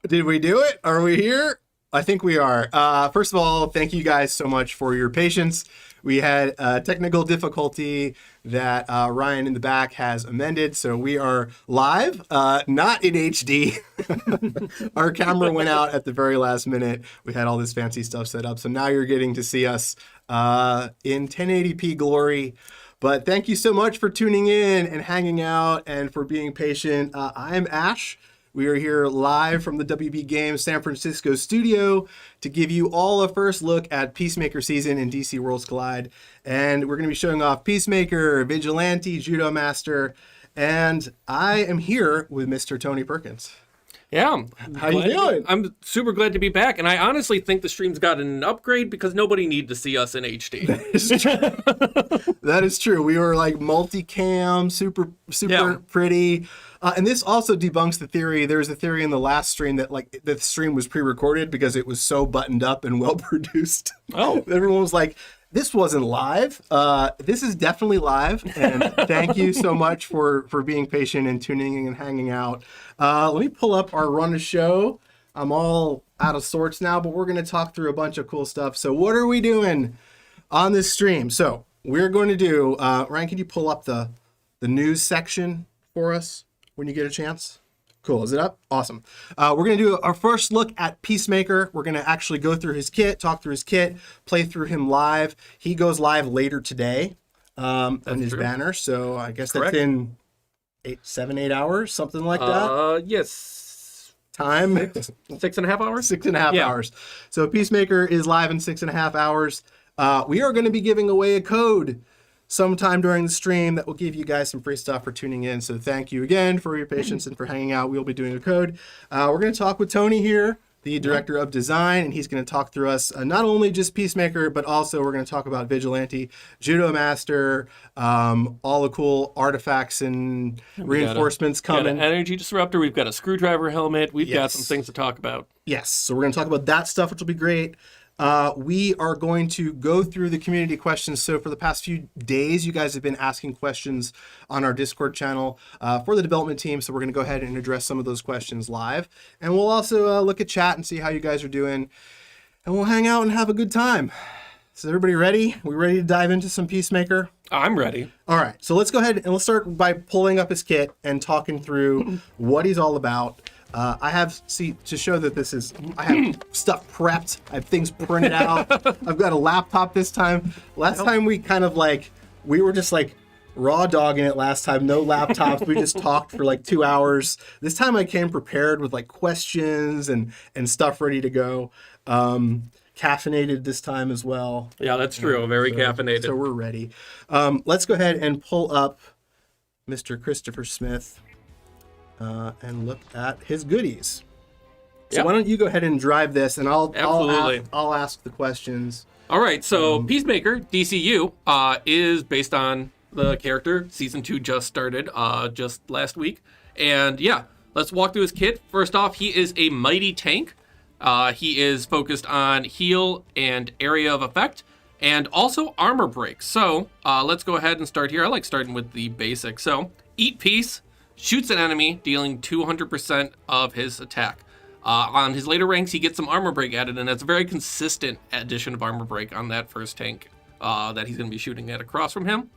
Did we do it? Are we here? I think we are. First of all, thank you guys so much for your patience. We had a technical difficulty that Ryan in the back has amended, so we are live, not in HD. Our camera went out at the very last minute. We had all this fancy stuff set up, so now you're getting to see us in 1080p glory. But thank you so much for tuning in and hanging out and for being patient. I'm Ash. We are here live from the WB Games San Francisco studio to give you all a first look at Peacemaker season in DC Worlds Collide. And we're going to be showing off Peacemaker, Vigilante, Judo Master, and I am here with Mr. Tony Perkins. Yeah. How you doing? I'm super glad to be back, and I honestly think the stream's gotten an upgrade because nobody needs to see us in HD. That is true. We were like multicam, super pretty. And this also debunks the theory. There was a theory in the last stream that like the stream was pre-recorded because it was so buttoned up and well produced. Oh. Everyone was like, this wasn't live. This is definitely live. And thank you so much for being patient and tuning in and hanging out. Let me pull up our run of show. I'm all out of sorts now, but we're going to talk through a bunch of cool stuff. So what are we doing on this stream? So we're going to do, Ryan, can you pull up the news section for us when you get a chance? Cool. Is it up? Awesome. We're going to do our first look at Peacemaker. We're going to actually go through his kit, talk through his kit, play through him live. He goes live later today on his banner. So I guess Correct. That's in 8 hours, something like that. Yes. Time? 6.5 hours? 6.5 hours. So Peacemaker is live in 6.5 hours. We are going to be giving away a code sometime during the stream that will give you guys some free stuff for tuning in. So thank you again for your patience and for hanging out. We'll be doing a code. We're going to talk with Tony here, the director of design, and he's going to talk through us not only just Peacemaker, but also we're going to talk about Vigilante, Judo Master, all the cool artifacts and reinforcements coming. Got an energy disruptor. We've got a screwdriver helmet. We've got some things to talk about. Yes. So we're going to talk about that stuff, which will be great. We are going to go through the community questions. So for the past few days, you guys have been asking questions on our Discord channel for the development team. So we're going to go ahead and address some of those questions live. And we'll also look at chat and see how you guys are doing. And we'll hang out and have a good time. So everybody ready? We ready to dive into some Peacemaker? I'm ready. All right. So let's go ahead and let's start by pulling up his kit and talking through what he's all about. I have, to show that this is, I have stuff prepped. I have things printed out. I've got a laptop this time. Last time we kind of like, we were just like raw dogging it last time. No laptops. We just talked for like 2 hours. This time I came prepared with like questions and stuff ready to go. Caffeinated this time as well. Yeah, that's true. Very caffeinated. So we're ready. Let's go ahead and pull up Mr. Christopher Smith. And look at his goodies. So why don't you go ahead and drive this, and I'll ask the questions. All right, so Peacemaker, DCU, is based on the character. Season 2 just started just last week. And yeah, let's walk through his kit. First off, he is a mighty tank. He is focused on heal and area of effect, and also armor break. So let's go ahead and start here. I like starting with the basics. So eat peace. Shoots an enemy, dealing 200% of his attack. On his later ranks, he gets some armor break added, and that's a very consistent addition of armor break on that first tank that he's going to be shooting at across from him.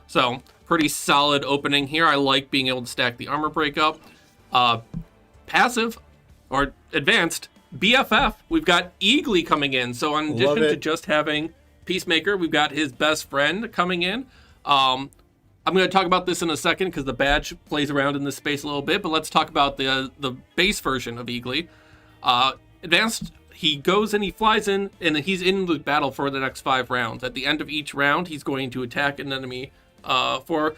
So, pretty solid opening here. I like being able to stack the armor break up. Passive, or advanced, BFF, we've got Eagly coming in. So, in addition to just having Peacemaker, we've got his best friend coming in. I'm going to talk about this in a second because the badge plays around in this space a little bit, but let's talk about the base version of Eagly. Advanced, he goes and he flies in, and he's in the battle for the next 5 rounds. At the end of each round, he's going to attack an enemy for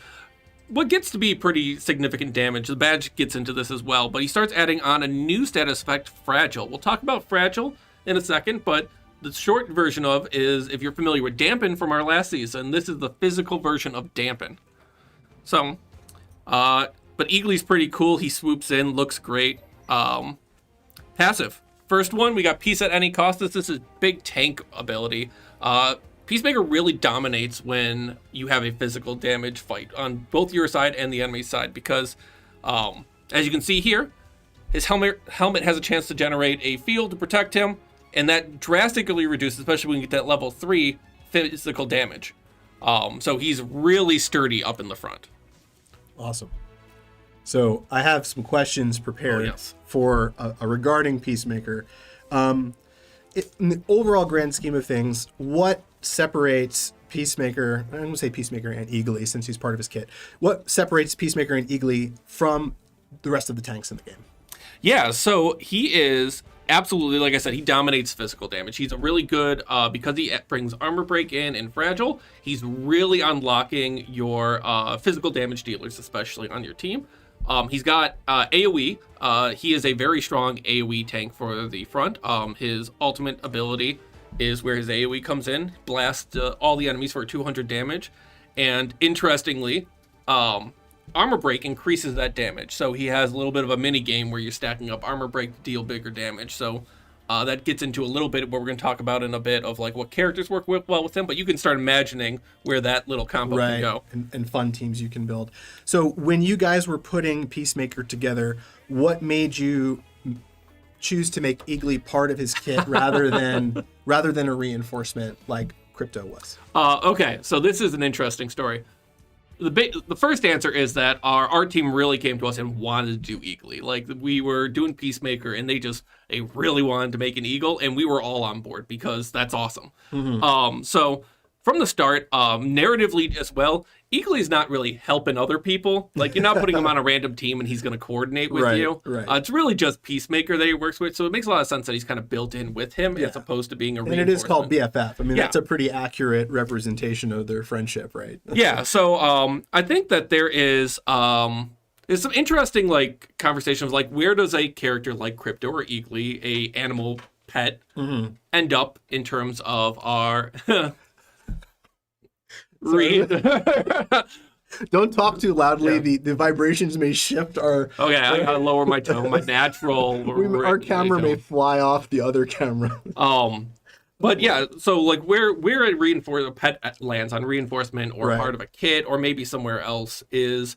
what gets to be pretty significant damage. The badge gets into this as well, but he starts adding on a new status effect, Fragile. We'll talk about Fragile in a second, but the short version of is, if you're familiar with Dampen from our last season, this is the physical version of Dampen. So, but Eagly's pretty cool. He swoops in, looks great. Passive. First one, we got peace at any cost. This is big tank ability. Peacemaker really dominates when you have a physical damage fight on both your side and the enemy side because, as you can see here, his helmet has a chance to generate a field to protect him, and that drastically reduces, especially when you get that level 3 physical damage. So he's really sturdy up in the front. Awesome. So I have some questions prepared for regarding Peacemaker. In the overall grand scheme of things, what separates Peacemaker, I'm going to say Peacemaker and Eagly since he's part of his kit, what separates Peacemaker and Eagly from the rest of the tanks in the game? Yeah, so he is absolutely, like I said, he dominates physical damage. He's a really good, because he brings armor break in and fragile, he's really unlocking your physical damage dealers, especially on your team. He's got AoE. He is a very strong AoE tank for the front. His ultimate ability is where his AoE comes in, blasts all the enemies for 200 damage. And interestingly, armor break increases that damage. So he has a little bit of a mini game where you're stacking up armor break to deal bigger damage. So that gets into a little bit what we're going to talk about in a bit of like what characters work well with him, but you can start imagining where that little combo can go. And fun teams you can build. So when you guys were putting Peacemaker together, what made you choose to make Eagly part of his kit rather than a reinforcement like Crypto was? Okay, so this is an interesting story. The first answer is that our art team really came to us and wanted to do Eagly. Like, we were doing Peacemaker, and they really wanted to make an Eagle, and we were all on board because that's awesome. Mm-hmm. So from the start, narratively as well, Eagly is not really helping other people. Like, you're not putting him on a random team and he's going to coordinate with you. Right. It's really just Peacemaker that he works with, so it makes a lot of sense that he's kind of built in with him as opposed to being a reinforcement. And it is called BFF. I mean, that's a pretty accurate representation of their friendship, right? Yeah, so I think that there's some interesting, like, conversations, like, where does a character like Crypto or Eagly, a animal pet, end up in terms of our... Don't talk too loudly. Yeah. The vibrations may shift our... Okay, I gotta lower my tone. My natural... our camera may fly off the other camera. But yeah, so like where a pet lands on reinforcement or part of a kit or maybe somewhere else is...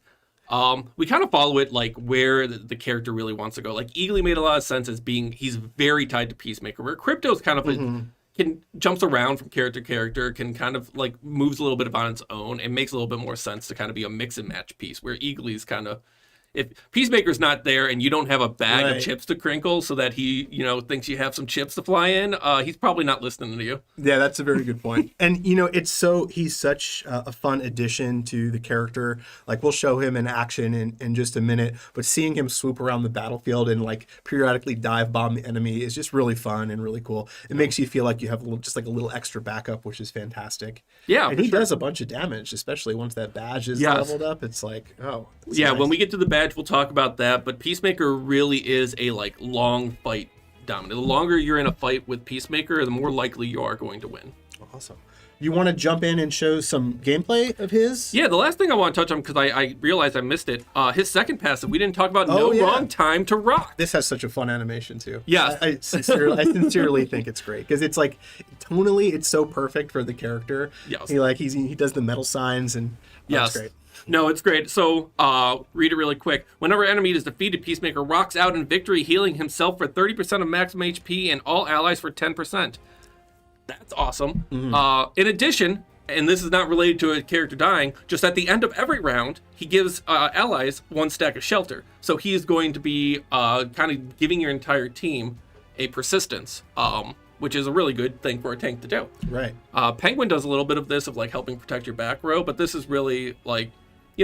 we kind of follow it like where the character really wants to go. Like Eagly made a lot of sense as being... He's very tied to Peacemaker, where Crypto's kind of... jumps around from character to character, can kind of like moves a little bit on its own, and makes a little bit more sense to kind of be a mix and match piece, where Eagly's kind of, if Peacemaker's not there and you don't have a bag of chips to crinkle so that he, thinks you have some chips to fly in, he's probably not listening to you. Yeah, that's a very good point. And, he's such a fun addition to the character. Like, we'll show him in action in just a minute, but seeing him swoop around the battlefield and, like, periodically dive bomb the enemy is just really fun and really cool. It makes you feel like you have a little extra backup, which is fantastic. Yeah, and he does a bunch of damage, especially once that badge is leveled up. It's like, nice. When we get to the badge, we'll talk about that, but Peacemaker really is a long fight dominant. The longer you're in a fight with Peacemaker, the more likely you are going to win. Awesome. You want to jump in and show some gameplay of his? Yeah, the last thing I want to touch on, because I realized I missed it, his second passive, we didn't talk about Wrong Time to Rock. This has such a fun animation, too. Yeah. I sincerely think it's great, because it's like, tonally, it's so perfect for the character. Yes. He does the metal signs, and it's great. No, it's great. So, read it really quick. Whenever an enemy is defeated, Peacemaker rocks out in victory, healing himself for 30% of maximum HP and all allies for 10%. That's awesome. Mm-hmm. In addition, and this is not related to a character dying, just at the end of every round, he gives allies 1 stack of shelter. So he is going to be kind of giving your entire team a persistence, which is a really good thing for a tank to do. Right. Penguin does a little bit of this, of like helping protect your back row, but this is really like...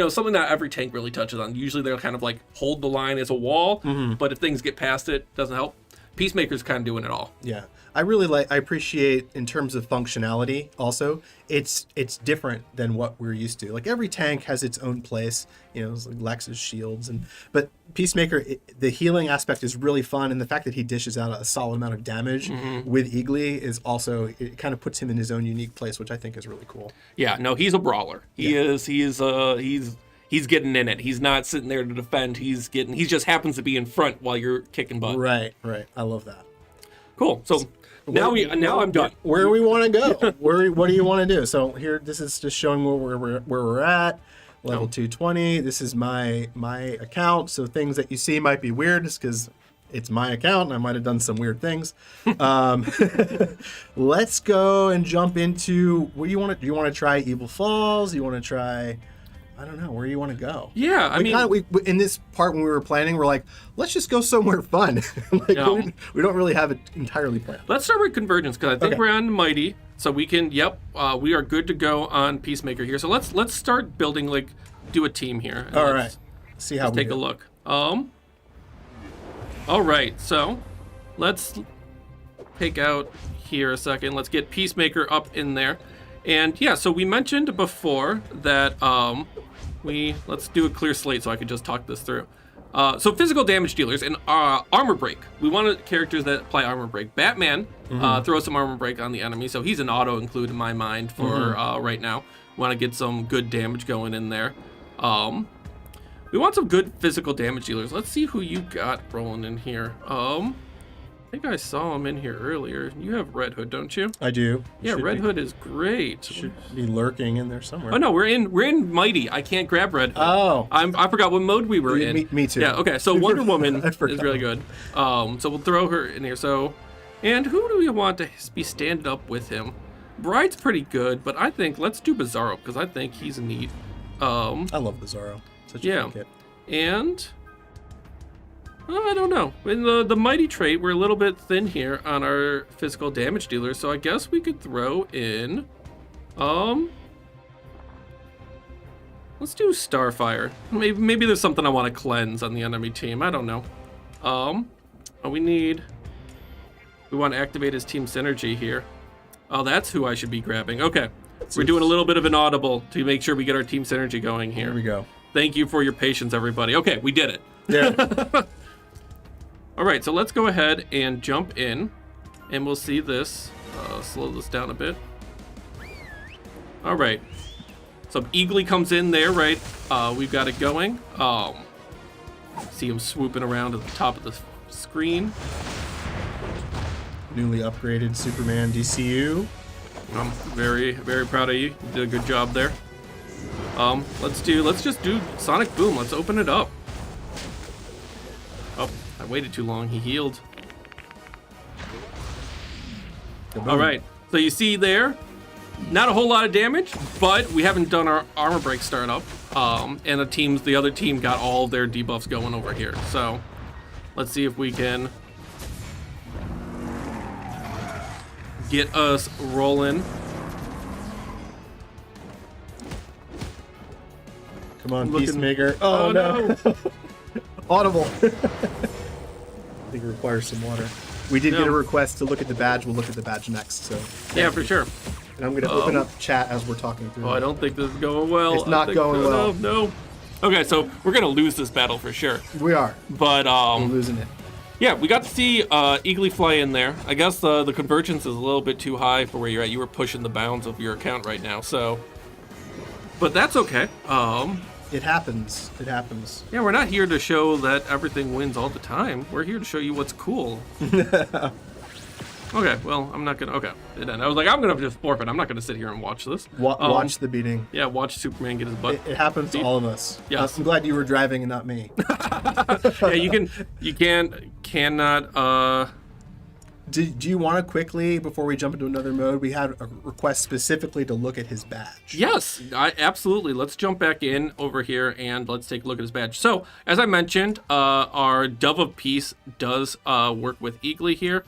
something that every tank really touches on. Usually they'll kind of like hold the line as a wall, but if things get past it, doesn't help. Peacemaker's kind of doing it all. Yeah. I appreciate in terms of functionality also, it's different than what we're used to. Like every tank has its own place, like Lex's shields, but Peacemaker, the healing aspect is really fun, and the fact that he dishes out a solid amount of damage with Eagly is also, it kind of puts him in his own unique place, which I think is really cool. Yeah, no, he's a brawler. He's getting in it. He's not sitting there to defend. He just happens to be in front while you're kicking butt. Right. I love that. Cool. So now I'm done. Where we want to go? What do you want to do? So here, this is just showing where we're at. Level 220. This is my account. So things that you see might be weird, just because it's my account and I might have done some weird things. Let's go and jump into what do you want to try Evil Falls? Do you want to try, I don't know, where do you want to go? Yeah, I mean, we in this part when we were planning, we're like, let's just go somewhere fun. We don't really have it entirely planned. Let's start with Convergence because I think Okay. we're on Mighty, so we can. We are good to go on Peacemaker here. So let's start building, like, do a team here. And All let's right, see how we take do. a look. All right, so let's take out here a second. Let's get Peacemaker up in there, and yeah. So we mentioned before that let's do a clear slate so I could just talk this through. So physical damage dealers and armor break. We wanted characters that apply armor break. Batman throws some armor break on the enemy, so he's an auto include in my mind for right now. Want to get some good damage going in there. We want some good physical damage dealers. Let's see who you got rolling in here. I think I saw him in here earlier. You have Red Hood, don't you? I do. Yeah, Red Hood is great. Should be lurking in there somewhere. Oh no, we're in Mighty. I can't grab Red Hood. Oh. I forgot what mode we were in. Me too. Yeah. Okay. So Wonder Woman I is forgot. really good. So we'll throw her in here. So, and who do we want to be standing up with him? Bride's pretty good, but I think let's do Bizarro because I think he's neat. I love Bizarro. Such a Yeah. good kid. And I don't know. In the Mighty trait, we're a little bit thin here on our physical damage dealer, so I guess we could throw in let's do Starfire. Maybe there's something I want to cleanse on the enemy team. I don't know. We want to activate his team synergy here. Oh, that's who I should be grabbing. Okay. We're doing a little bit of an audible to make sure we get our team synergy going here. Here we go. Thank you for your patience, everybody. Okay, we did it. Yeah. All right, so let's go ahead and jump in, and we'll see this. Slow this down a bit. All right. So Eagly comes in there, right? We've got it going. See him swooping around at the top of the screen. Newly upgraded Superman DCU. I'm very, very proud of you. You did a good job there. Let's just do Sonic Boom. Let's open it up. Oh, I waited too long. He healed. All right. So you see there, not a whole lot of damage, but we haven't done our armor break startup. And the other team got all their debuffs going over here. So let's see if we can get us rolling. Come on, Looking- Peacemaker. Oh no. Audible. I think it requires some water. We did get a request to look at the badge. We'll look at the badge next. So Yeah, for sure. and I'm going to open up chat as we're talking through. Oh, I don't think this is going well. It's not going well. No. Okay, so we're gonna lose this battle for sure. We are. But We're losing it. yeah, we got to see Eagly fly in there. I guess the convergence is a little bit too high for where you're at. You were pushing the bounds of your account right now, so. But that's okay. It happens. It happens. Yeah, we're not here to show that everything wins all the time. We're here to show you what's cool. Okay, well, I'm not gonna. Okay, it ended. I was like, I'm gonna just forfeit. I'm not gonna sit here and watch this. Watch the beating. Yeah, watch Superman get his butt. It happens to all of us. Yes. I'm glad you were driving and not me. Yeah, you cannot. Do you want to quickly, before we jump into another mode, we had a request specifically to look at his badge. Yes, absolutely. Let's jump back in over here and let's take a look at his badge. So, as I mentioned, our Dove of Peace does work with Eagly here.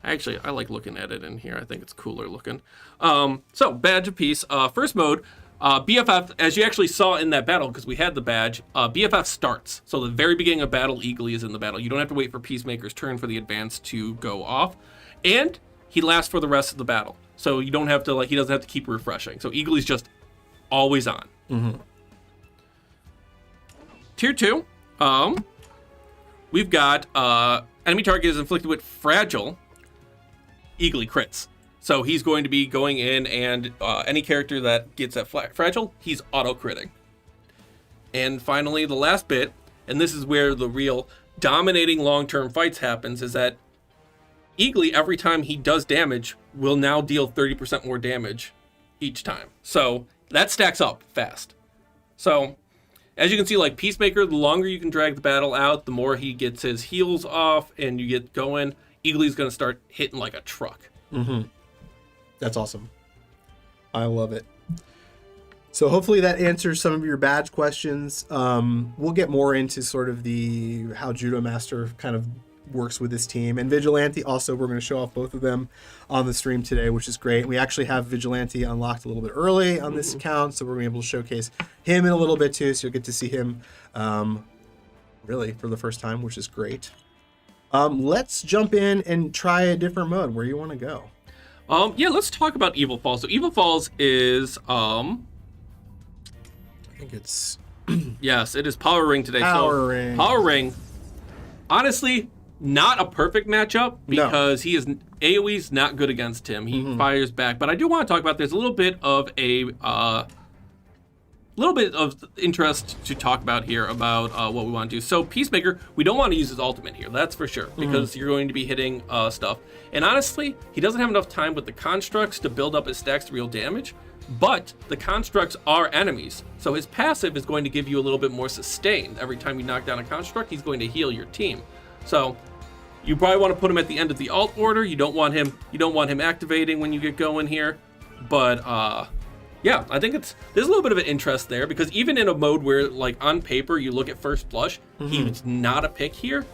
Actually, I like looking at it in here. I think it's cooler looking. So, Badge of Peace. First mode, BFF, as you actually saw in that battle, because we had the badge, BFF starts. So the very beginning of battle, Eagly is in the battle. You don't have to wait for Peacemaker's turn for the advance to go off. And he lasts for the rest of the battle. So you don't have to, he doesn't have to keep refreshing. So Eagly's just always on. Mm-hmm. Tier 2, we've got enemy target is inflicted with fragile Eagly crits. So he's going to be going in and any character that gets that fragile, he's auto-critting. And finally, the last bit, and this is where the real dominating long-term fights happens, is that Eagly, every time he does damage, will now deal 30% more damage each time. So that stacks up fast. So as you can see, like Peacemaker, the longer you can drag the battle out, the more he gets his heals off and you get going. Eagly's going to start hitting like a truck. That's awesome. I love it. So hopefully that answers some of your badge questions. We'll get more into sort of how Judo Master kind of works with this team. And Vigilante also, we're going to show off both of them on the stream today, which is great. We actually have Vigilante unlocked a little bit early on this account, so we're going to be able to showcase him in a little bit too, so you'll get to see him really for the first time, which is great. Let's jump in and try a different mode. Where you want to go? Yeah, let's talk about Evil Falls. So Evil Falls is I think it's yes, it is Power Ring today. Ring. Power Ring, honestly, not a perfect matchup because he is AoE's not good against him. He fires back, but I do want to talk about there's a little bit of interest to talk about here about what we want to do. So Peacemaker, we don't want to use his ultimate here, that's for sure, because you're going to be hitting stuff. And honestly, he doesn't have enough time with the constructs to build up his stacks to real damage. But the constructs are enemies, so his passive is going to give you a little bit more sustain. Every time you knock down a construct, he's going to heal your team. So you probably want to put him at the end of the alt order. You don't want him activating when you get going here. But yeah, I think there's a little bit of an interest there, because even in a mode where, like, on paper you look at first blush, he's not a pick here.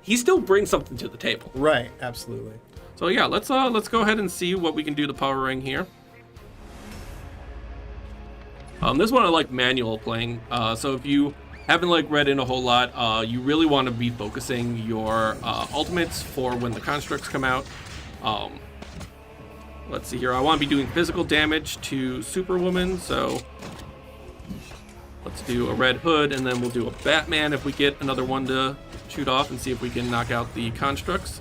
He still brings something to the table. Right, absolutely. So yeah, let's go ahead and see what we can do to Power Ring here. This one I like manual playing, so if you haven't like read in a whole lot, you really want to be focusing your ultimates for when the constructs come out. Let's see here, I want to be doing physical damage to Superwoman, so let's do a Red Hood, and then we'll do a Batman if we get another one to shoot off, and see if we can knock out the constructs.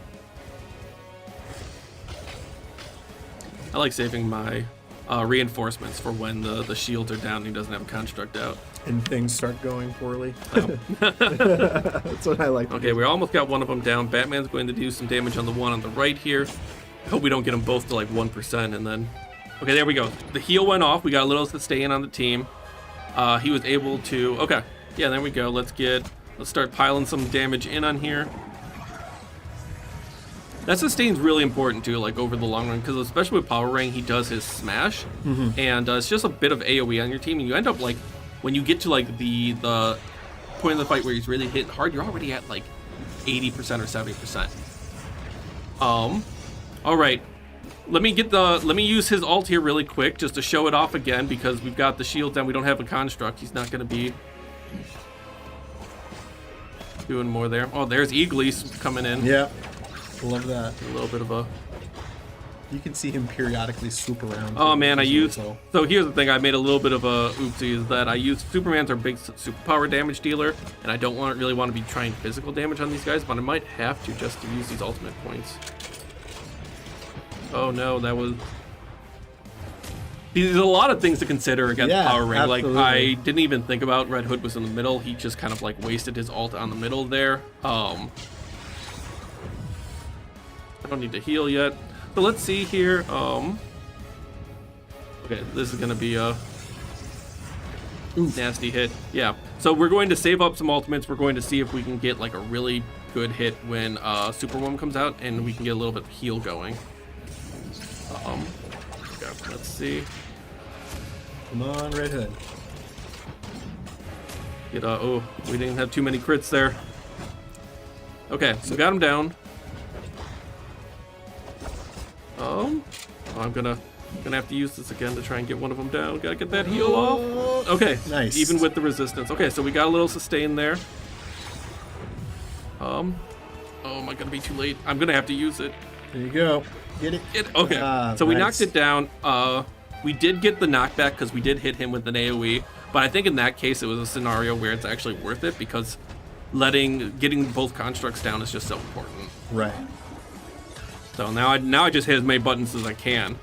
I like saving my reinforcements for when the shields are down and he doesn't have a construct out. And things start going poorly. That's what I like. Okay, we almost got one of them down. Batman's going to do some damage on the one on the right here. I hope we don't get them both to like 1% and then... Okay, there we go. The heal went off. We got a little sustain on the team. He was able to... Okay, yeah, there we go. Let's start piling some damage in on here. That sustain's really important too, like over the long run, because especially with Power Ring, he does his smash, and it's just a bit of AoE on your team, and you end up like, when you get to like the point of the fight where he's really hitting hard, you're already at like 80% or 70%. All right, let me use his ult here really quick just to show it off again, because we've got the shield down. We don't have a construct. He's not going to be doing more there. Oh, there's Eagly coming in. Yeah. Love that. A little bit of a... You can see him periodically swoop around. Oh man, so here's the thing, I made a little bit of a oopsie, is that I used Superman's our big superpower damage dealer, and I don't really want to be trying physical damage on these guys, but I might have to just to use these ultimate points. Oh no, that was... There's a lot of things to consider against Power Ring. Absolutely. Like, I didn't even think about Red Hood was in the middle. He just kind of like wasted his ult on the middle there. I don't need to heal yet. So let's see here. Okay, this is gonna be a nasty hit. Yeah. So we're going to save up some ultimates. We're going to see if we can get like a really good hit when Superwoman comes out, and we can get a little bit of heal going. Okay, let's see. Come on, Red Hood. Oh, we didn't have too many crits there. Okay, so got him down. I'm gonna have to use this again to try and get one of them down. Gotta get that heal off. Okay, nice. Even with the resistance. Okay, so we got a little sustain there. Oh, am I gonna be too late? I'm gonna have to use it. There you go. Get it. Okay, so we knocked it down. We did get the knockback because we did hit him with an AoE, but I think in that case it was a scenario where it's actually worth it, because getting both constructs down is just so important. Right. So now I just hit as many buttons as I can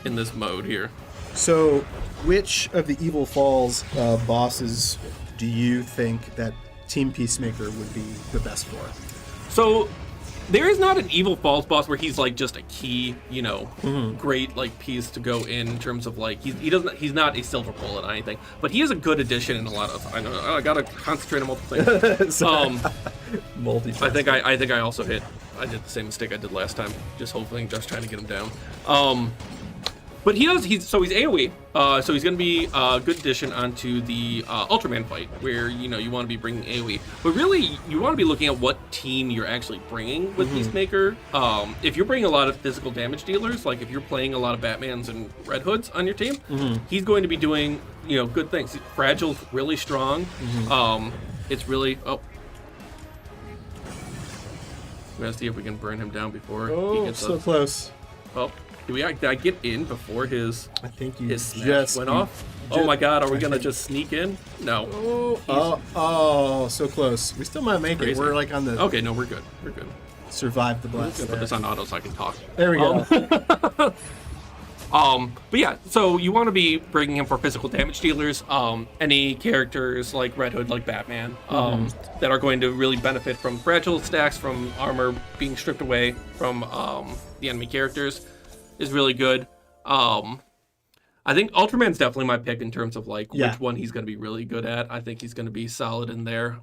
in this mode here. So, which of the Evil Falls bosses do you think that Team Peacemaker would be the best for? So there is not an evil false boss where he's like just a key, great like piece to go in terms of like he's not a silver bullet or anything, but he is a good addition in a lot of. I know I gotta concentrate on multiple things. Multitasking. I think I also hit. I did the same mistake I did last time, just hoping, just trying to get him down. But he's AoE, so he's going to be a good addition onto the Ultraman fight, where, you want to be bringing AoE. But really, you want to be looking at what team you're actually bringing with Peacemaker. If you're bringing a lot of physical damage dealers, like if you're playing a lot of Batmans and Red Hoods on your team, he's going to be doing, good things. Fragile's really strong. It's really... We're going to see if we can burn him down before he gets so close. Oh. Did I get in before his smash just went off? Oh my god, are we gonna just sneak in? No. So close. We still might make it. We're like on the... Okay, no, we're good. We're good. Survive the blast. I'm gonna put this on auto so I can talk. There we go. But yeah, so you want to be bringing him for physical damage dealers. Any characters like Red Hood, like Batman, that are going to really benefit from fragile stacks, from armor being stripped away from the enemy characters, is really good. I think Ultraman's definitely my pick in terms of like which one he's going to be really good at. I think he's going to be solid in there.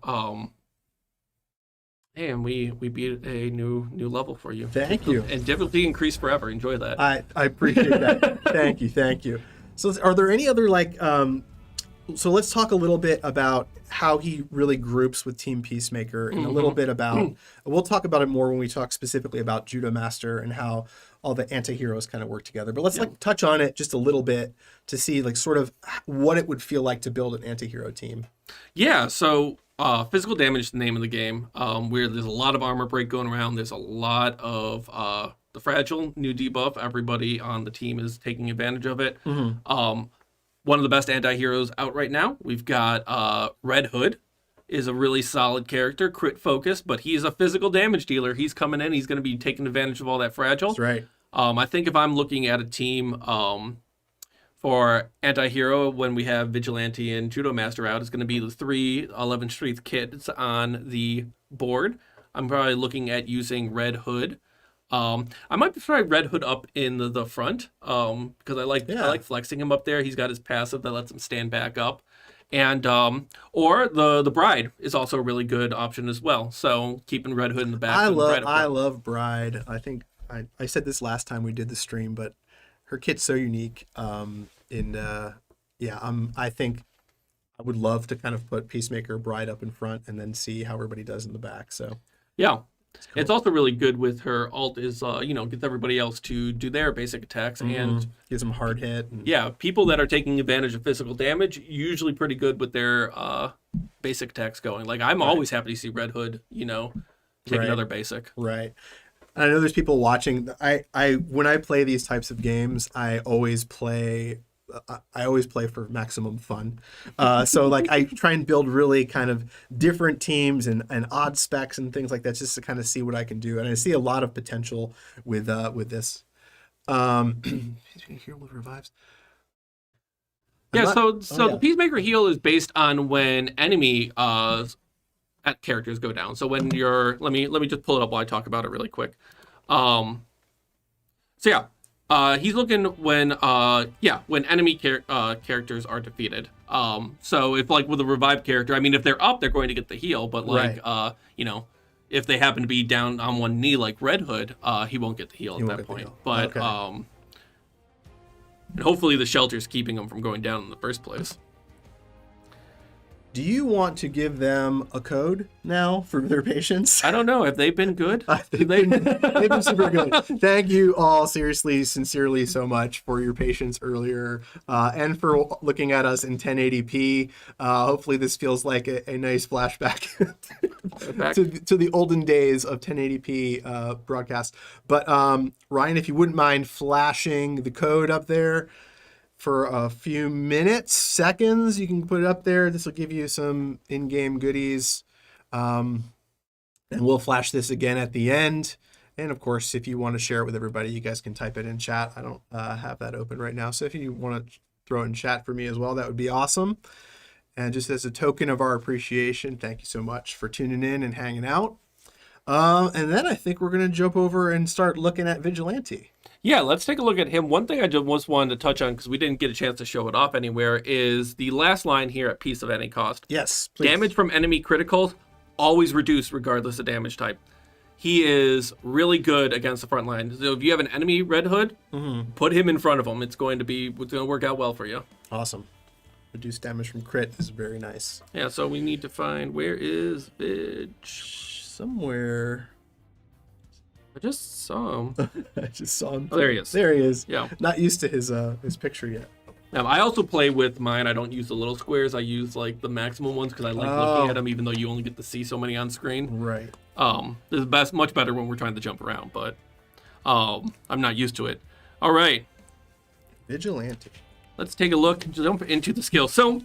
And we beat a new level for you. Thank you. And difficulty increased forever. Enjoy that. I appreciate that. Thank you. So are there any other like so let's talk a little bit about how he really groups with Team Peacemaker, and a little bit about we'll talk about it more when we talk specifically about Judo Master and how all the anti-heroes kind of work together. But let's like touch on it just a little bit to see like sort of what it would feel like to build an anti-hero team. Yeah, so physical damage is the name of the game, where there's a lot of armor break going around. There's a lot of the fragile new debuff. Everybody on the team is taking advantage of it. One of the best anti-heroes out right now. We've got Red Hood, is a really solid character, crit focused, but he's a physical damage dealer. He's coming in. He's going to be taking advantage of all that fragile. That's right. I think if I'm looking at a team for anti-hero, when we have Vigilante and Judo Master out, it's going to be the 3 11th Street kids on the board. I'm probably looking at using Red Hood. I might try Red Hood up in the front because I like flexing him up there. He's got his passive that lets him stand back up. And or the Bride is also a really good option as well. So keeping Red Hood in the back. I love Bride. I think I said this last time we did the stream, but her kit's so unique. I think I would love to kind of put Peacemaker, Bride up in front, and then see how everybody does in the back. So yeah. Cool. It's also really good with her ult is, gets everybody else to do their basic attacks and gives them hard hit. Yeah, people that are taking advantage of physical damage usually pretty good with their basic attacks going. Like I'm always happy to see Red Hood, take another basic. Right. I know there's people watching. I when I play these types of games, I always play for maximum fun. So like I try and build really kind of different teams and odd specs and things like that, just to kind of see what I can do. And I see a lot of potential with this. Heal with revives. The Peacemaker heal is based on when enemy characters go down. So when you're let me just pull it up while I talk about it really quick. He's looking when enemy characters are defeated. So if like with a revived character, I mean, if they're up, they're going to get the heal. But like, if they happen to be down on one knee, like Red Hood, he won't get the heal at that point. But and hopefully the shelter's keeping them from going down in the first place. Do you want to give them a code now for their patience? I don't know. Have they been good? They've been super good. Thank you all, sincerely so much for your patience earlier and for looking at us in 1080p. Hopefully this feels like a nice flashback to the olden days of 1080p broadcast. But Ryan, if you wouldn't mind flashing the code up there, for a few seconds, you can put it up there. This will give you some in-game goodies. And we'll flash this again at the end. And of course, if you want to share it with everybody, you guys can type it in chat. I don't have that open right now. So if you want to throw it in chat for me as well, that would be awesome. And just as a token of our appreciation, thank you so much for tuning in and hanging out. And then I think we're gonna jump over and start looking at Vigilante. Yeah, let's take a look at him. One thing I just wanted to touch on, because we didn't get a chance to show it off anywhere, is the last line here at Peace of Any Cost. Yes, please. Damage from enemy criticals, always reduced regardless of damage type. He is really good against the front line. So if you have an enemy Red Hood, put him in front of him. It's going to work out well for you. Awesome. Reduced damage from crit is very nice. Yeah, so we need to find, where is Vig? Somewhere. I just saw him. I just saw him. Oh, there he is. There he is. Yeah. Not used to his picture yet. I also play with mine. I don't use the little squares. I use like the maximum ones because I like looking at them, even though you only get to see so many on screen. Right. This is much better when we're trying to jump around, but I'm not used to it. All right. Vigilante. Let's take a look and jump into the skills. So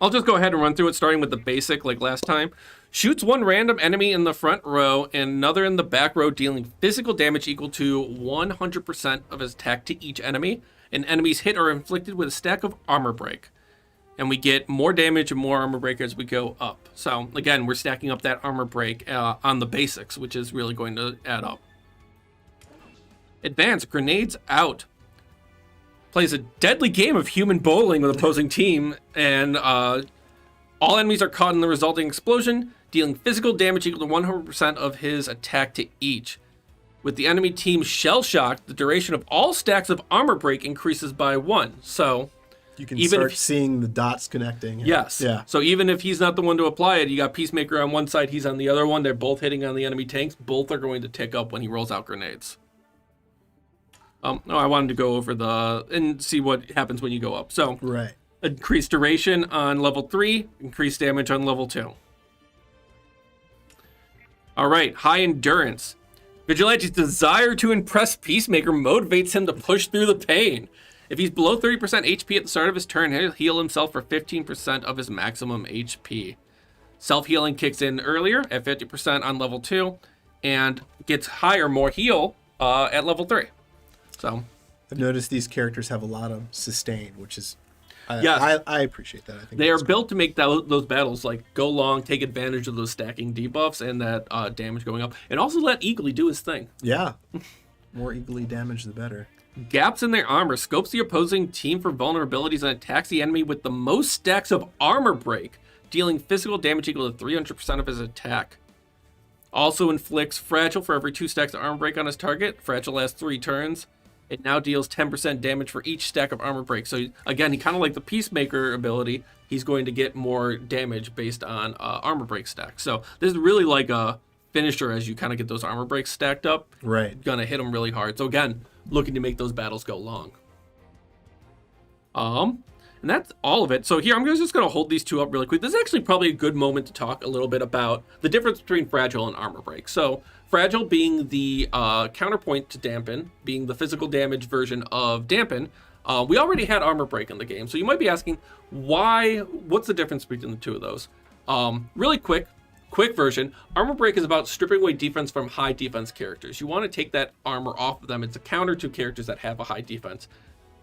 I'll just go ahead and run through it, starting with the basic like last time. Shoots one random enemy in the front row and another in the back row, dealing physical damage equal to 100% of his attack to each enemy. And enemies hit or inflicted with a stack of armor break. And we get more damage and more armor break as we go up. So again, we're stacking up that armor break on the basics, which is really going to add up. Advance, grenades out. Plays a deadly game of human bowling with opposing team, and all enemies are caught in the resulting explosion, dealing physical damage equal to 100% of his attack to each. With the enemy team shell-shocked, the duration of all stacks of armor break increases by 1. So you can start seeing the dots connecting. Yes. Yeah. So even if he's not the one to apply it, you got Peacemaker on one side, he's on the other one. They're both hitting on the enemy tanks. Both are going to tick up when he rolls out grenades. I wanted to go over and see what happens when you go up. So right. Increased duration on level 3, increased damage on level 2. All right, high endurance. Vigilante's desire to impress Peacemaker motivates him to push through the pain. If he's below 30% HP at the start of his turn, he'll heal himself for 15% of his maximum HP. Self-healing kicks in earlier at 50% on level 2 and gets higher, more heal at level 3. So I've noticed these characters have a lot of sustain, which is yes. I appreciate that. I think they are built to make those battles like go long, take advantage of those stacking debuffs and that damage going up, and also let Eagly do his thing. Yeah, more eagly damage the better. Gaps in their armor scopes the opposing team for vulnerabilities and attacks the enemy with the most stacks of armor break, dealing physical damage equal to 300% of his attack. Also inflicts fragile for every 2 stacks of armor break on his target. Fragile lasts 3 turns. It now deals 10% damage for each stack of armor break. So again, he kind of like the Peacemaker ability. He's going to get more damage based on armor break stacks. So this is really like a finisher as you kind of get those armor breaks stacked up. Right. Gonna hit him really hard. So again, looking to make those battles go long. And that's all of it. So here, I'm just going to hold these two up really quick. This is actually probably a good moment to talk a little bit about the difference between Fragile and Armor Break. So Fragile being the counterpoint to Dampen, being the physical damage version of Dampen. We already had Armor Break in the game. So you might be asking, what's the difference between the two of those? Really quick version. Armor Break is about stripping away defense from high defense characters. You want to take that armor off of them. It's a counter to characters that have a high defense.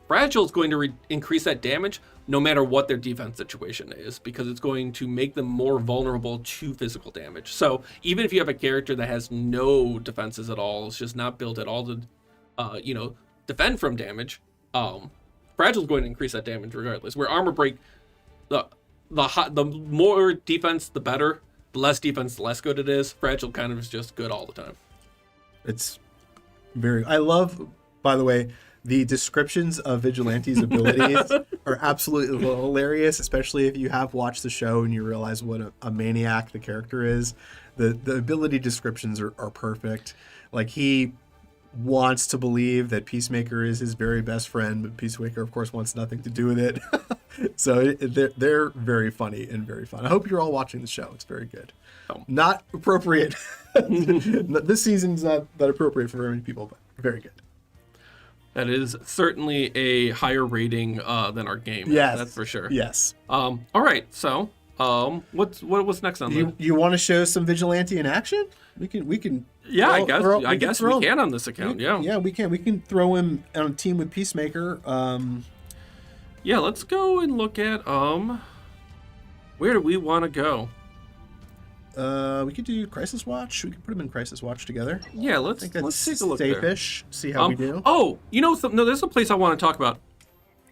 Fragile is going to increase that damage no matter what their defense situation is, because it's going to make them more vulnerable to physical damage. So even if you have a character that has no defenses at all, it's just not built at all to, defend from damage, Fragile is going to increase that damage regardless. Where Armor Break, the more defense, the better. The less defense, the less good it is. Fragile kind of is just good all the time. It's I love, by the way, the descriptions of Vigilante's abilities are absolutely hilarious, especially if you have watched the show and you realize what a maniac the character is. The ability descriptions are perfect. Like, he wants to believe that Peacemaker is his very best friend, but Peacemaker, of course, wants nothing to do with it. So they're very funny and very fun. I hope you're all watching the show. It's very good. Oh. Not appropriate. This season's not that appropriate for very many people, but very good. That is certainly a higher rating than our game. Yes, that's for sure. Yes. All right. So, what's next on the? You want to show some Vigilante in action? We can. Yeah, I guess we can on this account. Yeah, we can. We can throw him on a team with Peacemaker. Yeah, let's go and look at where do we want to go? We could do Crisis Watch. We could put them in Crisis Watch together. Yeah, I think that's let's take a look there. safe-ish. See how we do. Oh, you know, no, there's a place I want to talk about.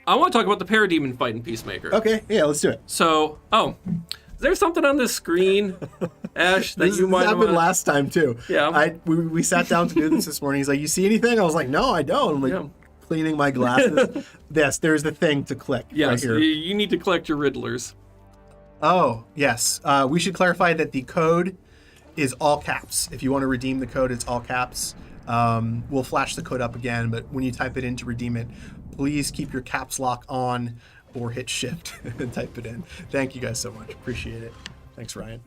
I want to talk about the Parademon fight in Peacemaker. Okay, yeah, let's do it. So, is there something on this screen, Ash, that you might This happened want? last time, too. Yeah. We sat down to do this morning. He's like, you see anything? I was like, no, I don't. I'm like, cleaning my glasses. Yes, there's the thing to click right Yes, here. you need to collect your Riddlers. Oh, yes. We should clarify that the code is all caps. If you want to redeem the code, it's all caps. We'll flash the code up again, but when you type it in to redeem it, please keep your caps lock on or hit shift and type it in. Thank you guys so much. Appreciate it. Thanks, Ryan.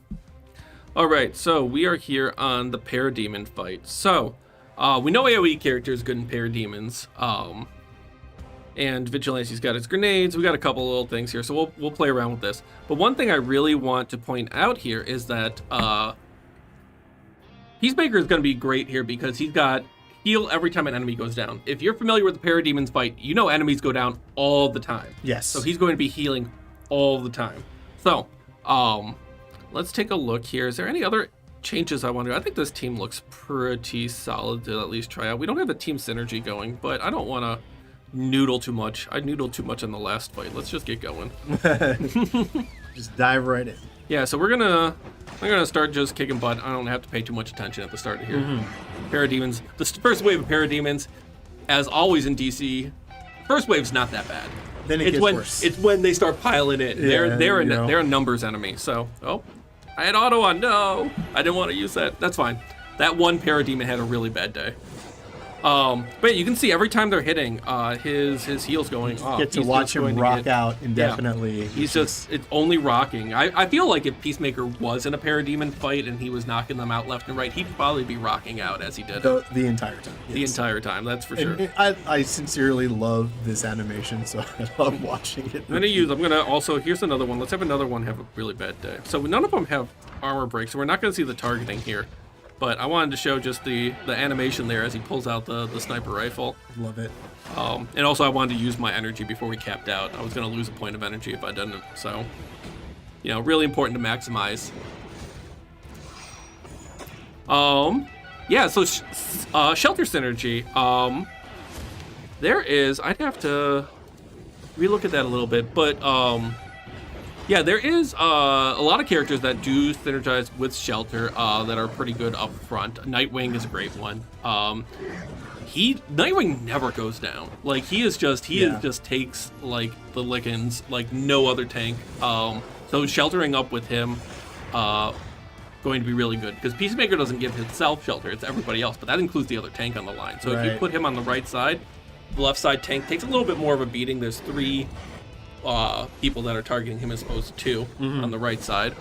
All right, so we are here on the Parademon fight. So, we know AoE character is good in Parademons. And Vigilante's got his grenades. We got a couple little things here, so we'll play around with this. But one thing I really want to point out here is that Peacemaker is going to be great here because he's got heal every time an enemy goes down. If you're familiar with the Parademons fight, you know enemies go down all the time. Yes. So he's going to be healing all the time. So, let's take a look here. Is there any other changes I want to do? I think this team looks pretty solid to at least try out. We don't have the team synergy going, but I don't want to noodle too much. I noodled too much in the last fight. Let's just get going. Just dive right in. Yeah, so I'm gonna start just kicking butt. I don't have to pay too much attention at the start of here. Parademons. The first wave of Parademons, as always in DC, first wave's not that bad. Then it gets worse. It's when they start piling in. Yeah, they're a numbers enemy. So, I had auto on. No, I didn't want to use that. That's fine. That one Parademon had a really bad day. But you can see every time they're hitting, his heel's going off. Get to watch him rock out indefinitely. Yeah. It's only rocking. I feel like if Peacemaker was in a Parademon fight and he was knocking them out left and right, he'd probably be rocking out as he did the entire time. Yes. The entire time, that's for sure. I sincerely love this animation, so I love watching it. I'm gonna also, here's another one. Let's have another one have a really bad day. So none of them have armor breaks, so we're not gonna see the targeting here. But I wanted to show just the animation there as he pulls out the sniper rifle. Love it. And also I wanted to use my energy before we capped out. I was going to lose a point of energy if I didn't. So, really important to maximize. Yeah, so shelter synergy. There is, I'd have to relook at that a little bit, but yeah, there is a lot of characters that do synergize with Shelter that are pretty good up front. Nightwing is a great one. Nightwing never goes down. Like he just takes like the lickings like no other tank. So sheltering up with him going to be really good because Peacemaker doesn't give himself shelter, it's everybody else, but that includes the other tank on the line. So if you put him on the right side, the left side tank takes a little bit more of a beating. There's 3 people that are targeting him as opposed to 2 on the right side.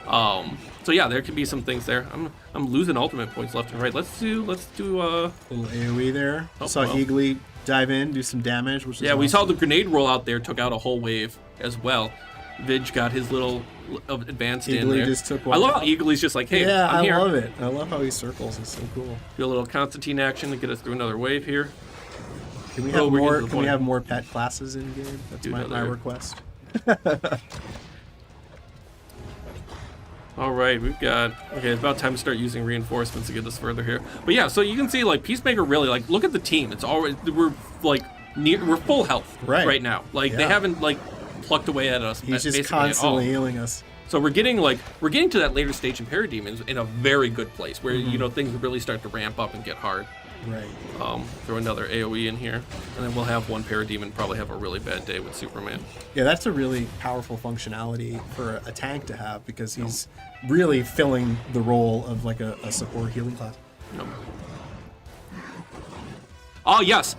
So yeah, there could be some things there. I'm losing ultimate points left and right. Let's do a little AoE there. Saw Eagly dive in, do some damage, which is awesome. We saw the grenade roll out there, took out a whole wave as well. Vig got his little advanced in there. Just took one. I love how Eagly's just like, hey, I'm here. I love it. I love how he circles. It's so cool. Do a little Constantine action to get us through another wave here. Can we have more? Can we have more pet classes in game? That's my request. All right, it's about time to start using reinforcements to get us further here. But yeah, so you can see like Peacemaker really like look at the team. It's already we're full health right now. Like they haven't like plucked away at us. He's just constantly healing us. So we're getting to that later stage in Parademons in a very good place where things really start to ramp up and get hard. Right. Throw another AoE in here, and then we'll have one Parademon probably have a really bad day with Superman. Yeah, that's a really powerful functionality for a tank to have because he's really filling the role of like a support healing class. Yep. Oh yes,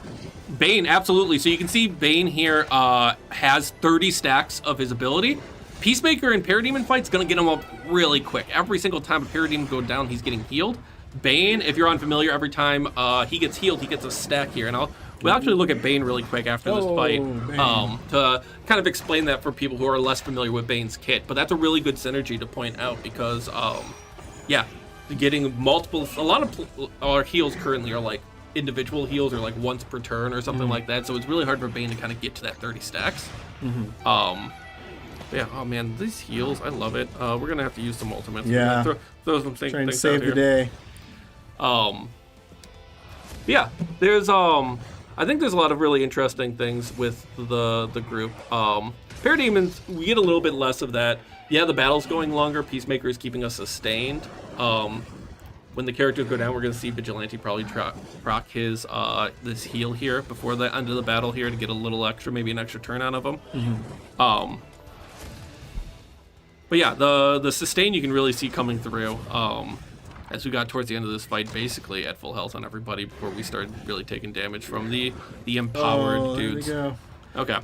Bane, absolutely. So you can see Bane here has 30 stacks of his ability. Peacemaker in Parademon fight's gonna get him up really quick. Every single time a Parademon goes down, he's getting healed. Bane, if you're unfamiliar, every time he gets healed, he gets a stack here. And we'll actually look at Bane really quick after this fight to kind of explain that for people who are less familiar with Bane's kit. But that's a really good synergy to point out because, getting a lot of our heals currently are like individual heals or like once per turn or something like that. So it's really hard for Bane to kind of get to that 30 stacks. Yeah, oh man, these heals, I love it. We're going to have to use some ultimates. Yeah. Throw some things Trying to out save the here. day. Yeah, there's I think there's a lot of really interesting things with the group. Parademons, we get a little bit less of that. Yeah, the battle's going longer. Peacemaker is keeping us sustained. When the characters go down, we're gonna see Vigilante probably proc his this heal here before the end of the battle here to get a little extra, maybe an extra turn out of him. But yeah, the sustain you can really see coming through. As we got towards the end of this fight, basically at full health on everybody before we started really taking damage from the empowered dudes. There we go. Okay,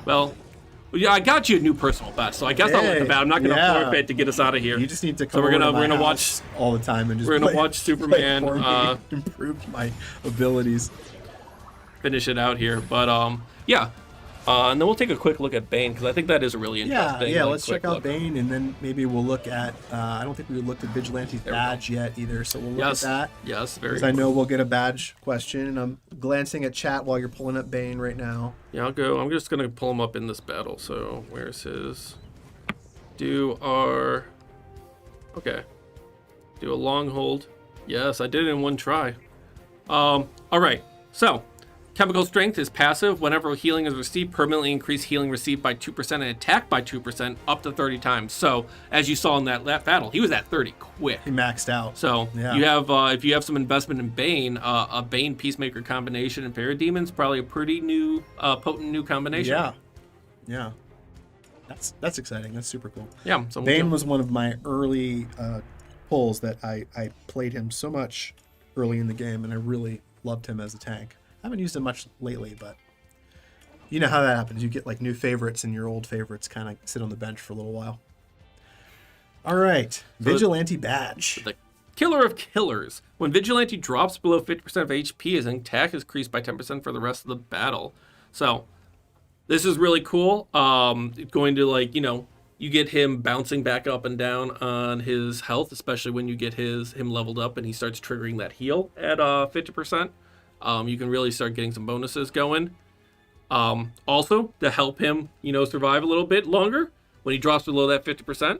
well, yeah, I got you a new personal best, so I guess I'll let the bat. I'm not gonna forfeit to get us out of here. You just need to come we're over gonna to my watch house all the time and just we're gonna play- watch Superman play for me, improve my abilities. finish it out here, but yeah. And then we'll take a quick look at Bane, because I think that is a really interesting. Yeah, like, let's quick check out look. Bane, and then maybe we'll look at, I don't think we looked at Vigilante's There we badge yet either, so we'll look Yes, at that. yes, very. Because I know we'll get a badge question, and I'm glancing at chat while you're pulling up Bane right now. Yeah, I'll go. I'm just gonna pull him up in this battle. So where's his? Do our. Okay. Do a long hold. Yes, I did it in one try. All right. So, chemical strength is passive. Whenever healing is received, permanently increase healing received by 2% and attack by 2% up to 30 times. So, as you saw in that battle, he was at 30 quick. He maxed out. So Yeah. you have, if you have some investment in Bane, a Bane Peacemaker combination and Parademons, probably a pretty new, potent new combination. Yeah. That's exciting. That's super cool. Yeah. So Bane was one of my early pulls that I played him so much early in the game, and I really loved him as a tank. I haven't used him much lately, but you know how that happens. You get like new favorites, and your old favorites kind of sit on the bench for a little while. All right, Vigilante badge. the killer of killers. When Vigilante drops below 50% of HP, his attack is increased by 10% for the rest of the battle. So this is really cool. It's going to, like, you get him bouncing back up and down on his health, especially when you get him leveled up and he starts triggering that heal at 50%. You can really start getting some bonuses going. Also, to help him, survive a little bit longer, when he drops below that 50%,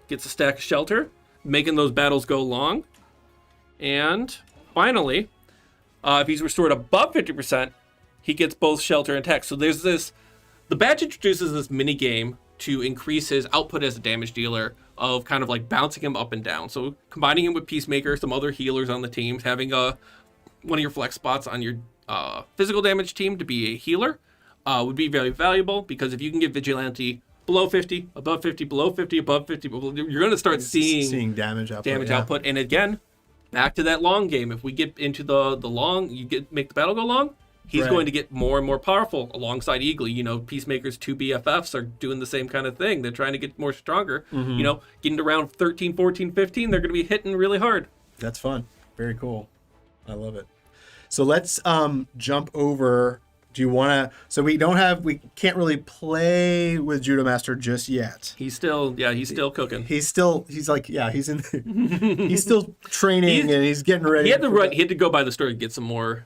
gets a stack of shelter, making those battles go long. And finally, if he's restored above 50%, he gets both shelter and attack. So there's the badge introduces this mini game to increase his output as a damage dealer, of kind of like bouncing him up and down. So combining him with Peacemaker, some other healers on the team, having one of your flex spots on your physical damage team to be a healer would be very valuable, because if you can get Vigilante below 50, above 50, below 50, above 50, you're going to start seeing damage output. output. And again, back to that long game. If we get into the long, make the battle go long, he's Right. going to get more and more powerful alongside Eagly. Peacemaker's two BFFs are doing the same kind of thing. They're trying to get more stronger. Getting to round 13, 14, 15, they're going to be hitting really hard. That's fun. Very cool. I love it. So let's jump over. Do you want to? So we can't really play with Judo Master just yet. He's still cooking. He's still training and he's getting ready. He had to go by the store and get some more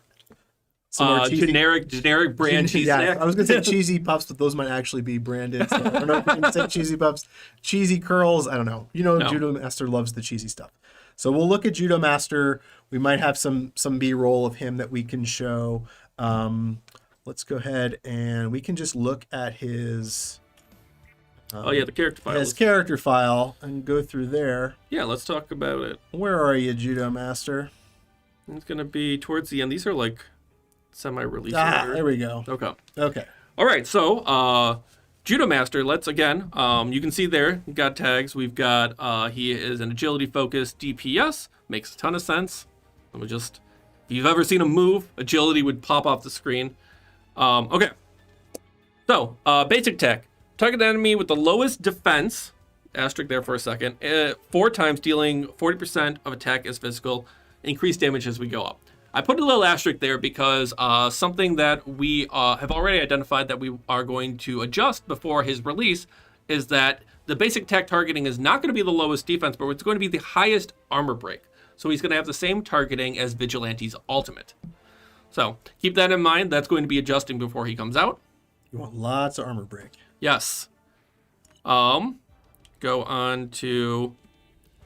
cheesy- generic brand cheese yeah, snacks. I was gonna say cheesy puffs, but those might actually be branded. So I don't know if you can say cheesy puffs, cheesy curls. I don't know. No. Judo Master loves the cheesy stuff. So we'll look at Judo Master. We might have some B-roll of him that we can show. Let's go ahead and we can just look at his. The character file. His character file and go through there. Yeah, let's talk about it. Where are you, Judo Master? It's gonna be towards the end. These are like semi-release order. There we go. Okay. All right. So, Judo Master. Let's again. You can see there. We've got tags. We've got. He is an agility-focused DPS. Makes a ton of sense. If you've ever seen him move, agility would pop off the screen. Okay. So, basic tech. Target the enemy with the lowest defense. Asterisk there for a second. 4 times, dealing 40% of attack as physical. Increase damage as we go up. I put a little asterisk there because something that we have already identified that we are going to adjust before his release is that the basic tech targeting is not going to be the lowest defense, but it's going to be the highest armor break. So he's going to have the same targeting as Vigilante's ultimate. So keep that in mind. That's going to be adjusting before he comes out. You want lots of armor break. Yes. Go on to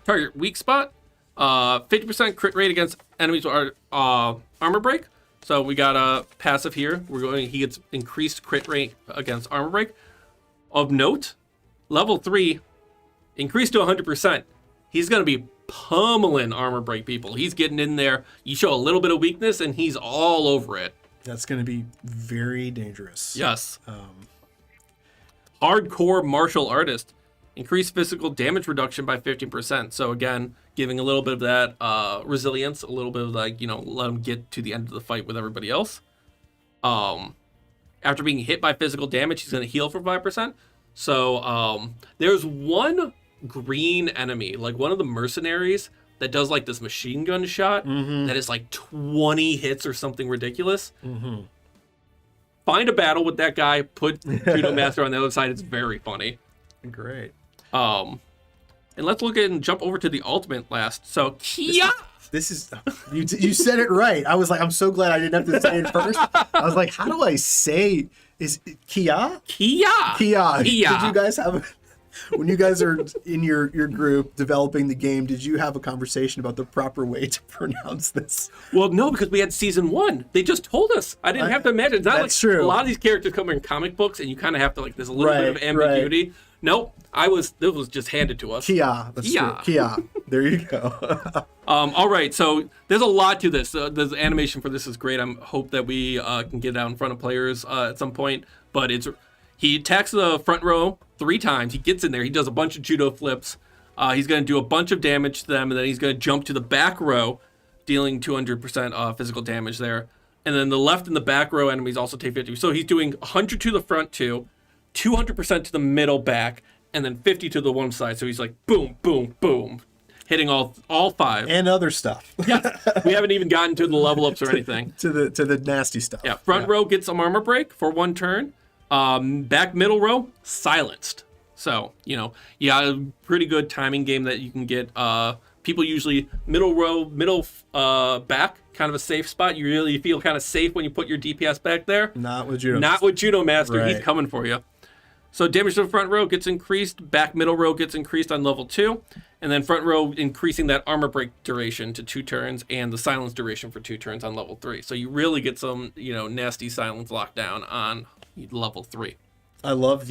target weak spot. 50% crit rate against enemies with armor break. So we got a passive here. He gets increased crit rate against armor break. Of note, level 3, increased to 100%. He's going to be pummeling armor break people. He's getting in there. You show a little bit of weakness, and he's all over it. That's going to be very dangerous. Yes. Hardcore martial artist. Increased physical damage reduction by 15%. So again, giving a little bit of that resilience, a little bit of let him get to the end of the fight with everybody else. After being hit by physical damage, he's going to heal for 5%. So there's one green enemy, like one of the mercenaries that does like this machine gun shot that is like 20 hits or something ridiculous. Find a battle with that guy, put Judo Master on the other side. It's very funny. Great. And let's look at and jump over to the ultimate last. So Kia. This is you said it right. I was like, I'm so glad I didn't have to say it first. I was like, how do I say? Is it Kia? Kia. Did you guys have when you guys are in your group developing the game? Did you have a conversation about the proper way to pronounce this? Well, no, because we had season 1. They just told us. I didn't have to imagine. It's not that's true. A lot of these characters come in comic books, and you kind of have to there's a little bit of ambiguity. Right. Nope. It was just handed to us. Kia. That's true. Kia. There you go. All right. So there's a lot to this. The animation for this is great. I hope that we can get it out in front of players at some point. But he attacks the front row 3 times. He gets in there. He does a bunch of judo flips. He's going to do a bunch of damage to them, and then he's going to jump to the back row, dealing 200% physical damage there. And then the left and the back row enemies also take 50. So he's doing 100 to the front 2, 200% to the middle back, and then 50 to the one side. So he's like boom, boom, boom, hitting all 5 and other stuff. Yeah, we haven't even gotten to the level ups or anything. to the nasty stuff. Yeah, front row gets some armor break for 1 turn. Back middle row silenced. So you got a pretty good timing game that you can get. People usually middle row, back, kind of a safe spot. You really feel kind of safe when you put your DPS back there. Not with Judo. Not with Judo Master. Right. He's coming for you. So damage to the front row gets increased. Back middle row gets increased on level 2. And then front row increasing that armor break duration to 2 turns and the silence duration for 2 turns on level 3. So you really get some, nasty silence lockdown on level 3. I love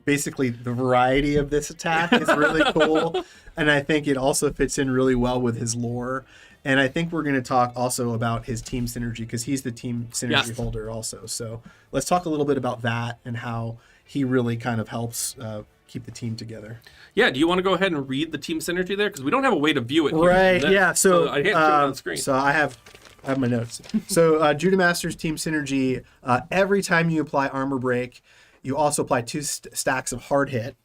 basically the variety of this attack is really cool. And I think it also fits in really well with his lore. And I think we're going to talk also about his team synergy because he's the team synergy holder also. So let's talk a little bit about that and how he really kind of helps keep the team together. Yeah, do you want to go ahead and read the team synergy there? Because we don't have a way to view it. Right, yeah. So I can't show it on the screen. So I have my notes. So Judomaster's team synergy, every time you apply armor break, you also apply 2 stacks of hard hit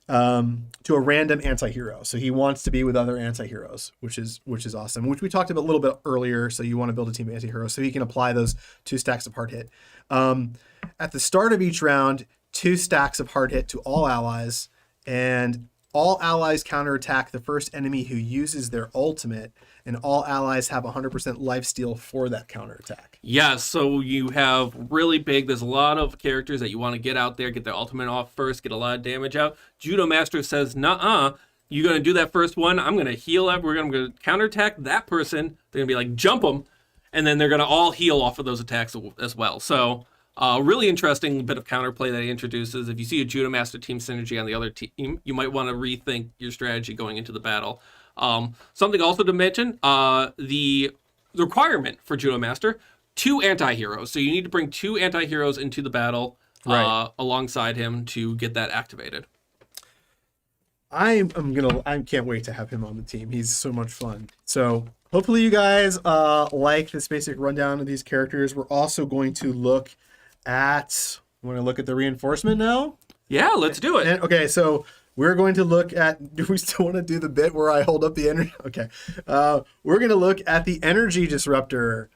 to a random anti-hero. So he wants to be with other anti-heroes, which is awesome, which we talked about a little bit earlier. So you want to build a team of anti-heroes so he can apply those 2 stacks of hard hit. At the start of each round, 2 stacks of hard hit to all allies, and all allies counterattack the first enemy who uses their ultimate, and all allies have 100% lifesteal for that counterattack. Yeah, so you have really big, there's a lot of characters that you want to get out there, get their ultimate off first, get a lot of damage out. Judo Master says, nuh-uh, you're going to do that first one, I'm going to heal up, we're going to counterattack that person, they're going to be like, jump them, and then they're going to all heal off of those attacks as well. So really interesting bit of counterplay that he introduces. If you see a Judo Master team synergy on the other team, you might want to rethink your strategy going into the battle. Something also to mention, the requirement for Judo Master, 2 anti-heroes. So you need to bring 2 anti-heroes into the battle alongside him to get that activated. I can't wait to have him on the team. He's so much fun. So hopefully you guys like this basic rundown of these characters. We're also going to look at the reinforcement now? Yeah, let's do it. Okay, so we're going to look at, do we still want to do the bit where I hold up the energy? Okay. We're going to look at the energy disruptor.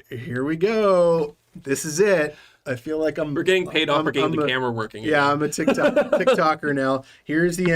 Here we go. This is it. I feel like we're getting paid off for getting the camera working. Yeah, I'm a TikToker now. Here's the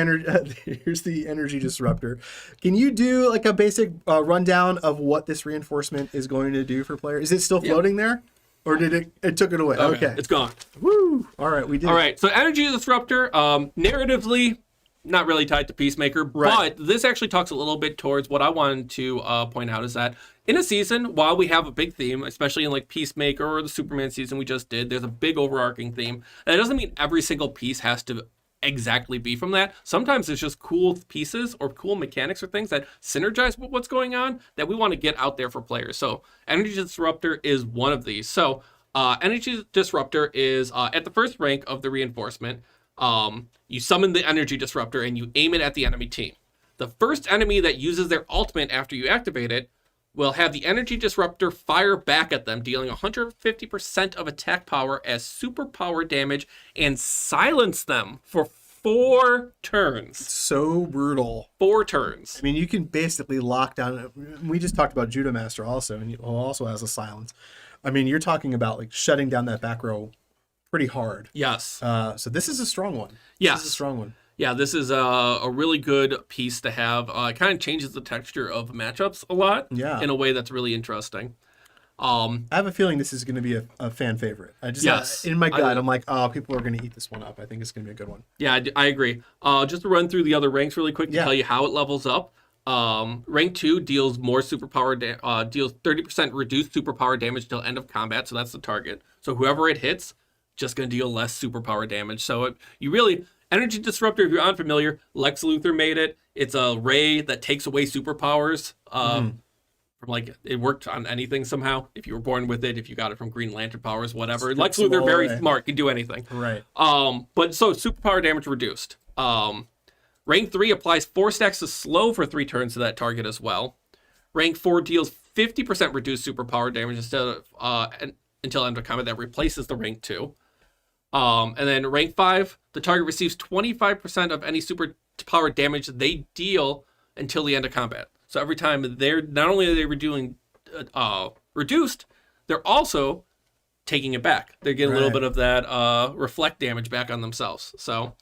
energy disruptor. Can you do like a basic rundown of what this reinforcement is going to do for players? Is it still floating there? Or did it took it away? Okay. It's gone. Woo! All right, we did. All right, so Energy Disruptor, narratively, not really tied to Peacemaker, Right. but this actually talks a little bit towards what I wanted to point out is that in a season, while we have a big theme, especially in like Peacemaker or the Superman season we just did, there's a big overarching theme. That doesn't mean every single piece has to exactly be from that. Sometimes it's just cool pieces or cool mechanics or things that synergize with what's going on that we want to get out there for players. So Energy Disruptor is one of these. So Energy Disruptor is at the first rank of the reinforcement. You summon the Energy Disruptor and you aim it at the enemy team. The first enemy that uses their ultimate after you activate it will have the Energy Disruptor fire back at them, dealing 150% of attack power as superpower damage and silence them for 4 turns. So brutal. 4 turns. I mean, you can basically lock down. We just talked about Judo Master also, and he also has a silence. I mean, you're talking about like shutting down that back row pretty hard. Yes. So this is a strong one. Yes. This is a strong one. Yeah, this is a really good piece to have. It kind of changes the texture of matchups a lot. Yeah. In a way that's really interesting. I have a feeling this is going to be a fan favorite. I just Yes. in my gut, I'm like, oh, people are going to eat this one up. I think it's going to be a good one. Yeah, I agree. Just to run through the other ranks really quick to Yeah. tell you how it levels up. Rank 2 deals more superpower deals 30% reduced superpower damage till end of combat, so that's the target. So whoever it hits, just going to deal less superpower damage. So you really Energy Disruptor, if you're unfamiliar, Lex Luthor made it. It's a ray that takes away superpowers. From like it worked on anything somehow. If you were born with it, if you got it from Green Lantern powers, whatever. Lex them Luthor all very away. smart, can do anything. Right. But so superpower damage reduced. Rank 3 applies 4 stacks of slow for 3 turns to that target as well. Rank 4 deals 50% reduced superpower damage instead of until end of combat. That replaces the rank 2. And then rank 5, the target receives 25% of any superpower damage they deal until the end of combat. So every time they're not only are they reduced, they're also taking it back. They're getting a little Right. bit of that reflect damage back on themselves. So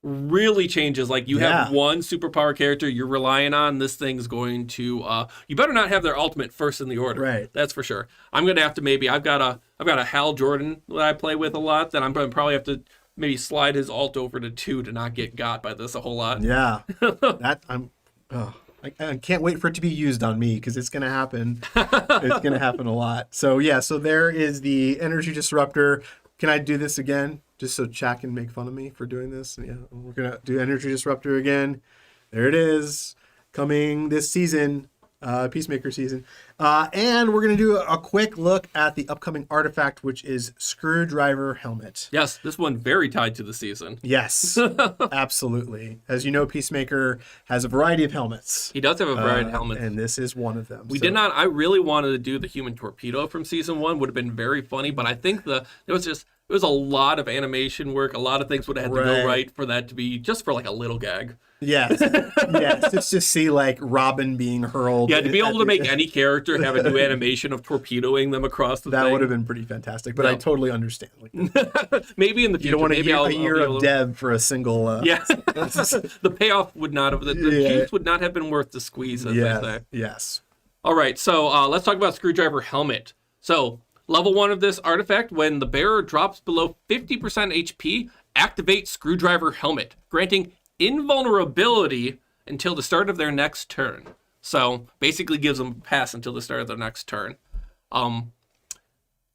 really changes. Like you have Yeah. one superpower character you're relying on. This thing's going to you better not have their ultimate first in the order. Right. That's for sure. I'm gonna have to maybe I've got a Hal Jordan that I play with a lot that I'm gonna probably have to maybe slide his alt over to 2 to not get got by this a whole lot. Yeah. I can't wait for it to be used on me because it's going to happen. It's going to happen a lot. So yeah, so there is the Energy Disruptor. Can I do this again? Just so Chad can make fun of me for doing this. Yeah, we're going to do Energy Disruptor again. There it is. Coming this season, Peacemaker season. And we're going to do a quick look at the upcoming artifact, which is Screwdriver Helmet. Yes, this one very tied to the season. Yes, absolutely. As you know, Peacemaker has a variety of helmets. He does have a variety of helmets. And this is one of them. We did not. I really wanted to do the human torpedo from season 1. Would have been very funny, but I think it was a lot of animation work. A lot of things would have had to go right for that to be just for like a little gag. Yes. Yes. Just to see like Robin being hurled. Yeah, to be able to make any character have a new animation of torpedoing them across the that thing. would have been pretty fantastic. But I totally understand. Like, maybe in the future. you don't want maybe a I'll year be of able dev for a single. Yeah. The payoff would not have. The juice would not have been worth the squeeze, as they say. Yes. All right, so let's talk about Screwdriver Helmet. So, level 1 of this artifact, when the bearer drops below 50% HP, activate Screwdriver Helmet, granting invulnerability until the start of their next turn. So, basically gives them a pass until the start of their next turn.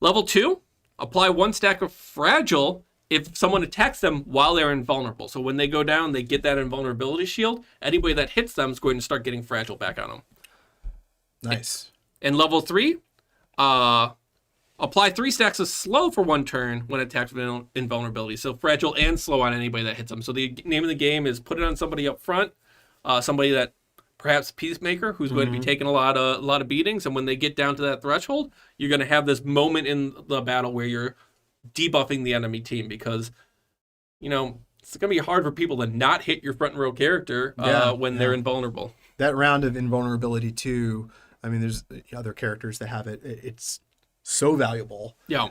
Level 2, apply 1 stack of Fragile if someone attacks them while they're invulnerable. So when they go down, they get that invulnerability shield. Anybody that hits them is going to start getting Fragile back on them. Nice. And level 3, apply 3 stacks of Slow for 1 turn when attacked with invulnerability. So Fragile and Slow on anybody that hits them. So the name of the game is put it on somebody up front, somebody that perhaps Peacemaker, who's going to be taking a lot of beatings. And when they get down to that threshold, you're going to have this moment in the battle where you're debuffing the enemy team because, you know, it's going to be hard for people to not hit your front row character when they're invulnerable. That round of invulnerability too. I mean, there's other characters that have it. It's so valuable. Yeah.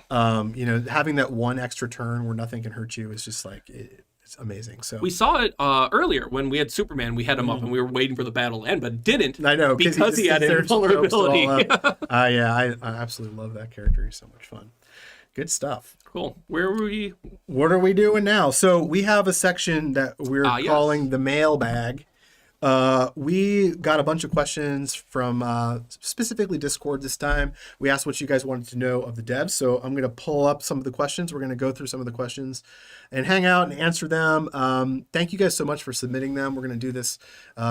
You know, having that one extra turn where nothing can hurt you is just like it's amazing. So we saw it earlier when we had Superman. We had him up and we were waiting for the battle to end, but it didn't. I know because he had invulnerability. invulnerability. Yeah, I absolutely love that character. He's so much fun. Good stuff. Cool. Where were we? What are we doing now? So we have a section that we're Yes. calling the mailbag. We got a bunch of questions from specifically Discord this time. We asked what you guys wanted to know of the devs. So I'm going to pull up some of the questions. We're going to go through some of the questions and hang out and answer them. Thank you guys so much for submitting them. We're going to do this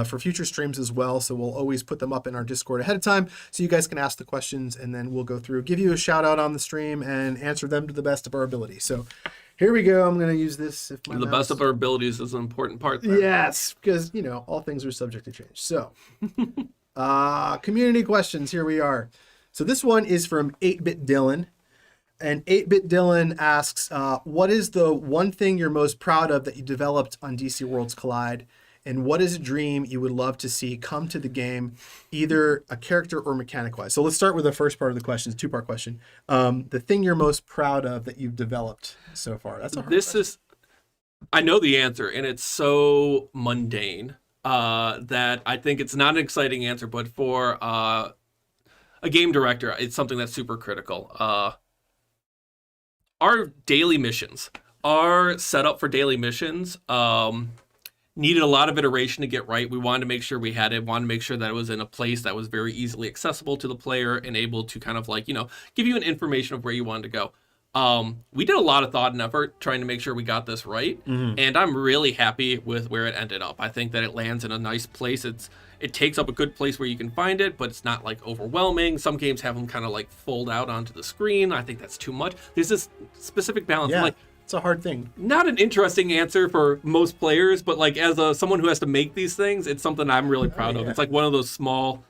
for future streams as well. So we'll always put them up in our Discord ahead of time so you guys can ask the questions, and then we'll go through, give you a shout out on the stream and answer them to the best of our ability. So here we go. I'm going to use this. If my The mouse... best of our abilities is an important part there. Yes, because, all things are subject to change. So, community questions. Here we are. So this one is from 8-Bit Dylan. And 8-Bit Dylan asks, what is the one thing you're most proud of that you developed on DC Worlds Collide? And what is a dream you would love to see come to the game, either a character or mechanic-wise? So let's start with the first part of the question, two-part question. The thing you're most proud of that you've developed so far. That's a hard question. I know the answer, and it's so mundane that I think it's not an exciting answer, but for a game director, it's something that's super critical. Our daily missions, our setup for daily missions, needed a lot of iteration to get right. We wanted to make sure we had it, wanted to make sure that it was in a place that was very easily accessible to the player and able to kind of give you an information of where you wanted to go. We did a lot of thought and effort trying to make sure we got this right. And I'm really happy with where it ended up. I think that it lands in a nice place. It takes up a good place where you can find it, but it's not overwhelming. Some games have them kind of fold out onto the screen. I think that's too much. There's this specific balance. Yeah. It's a hard thing. Not an interesting answer for most players, but as someone who has to make these things, it's something I'm really proud of. It's one of those small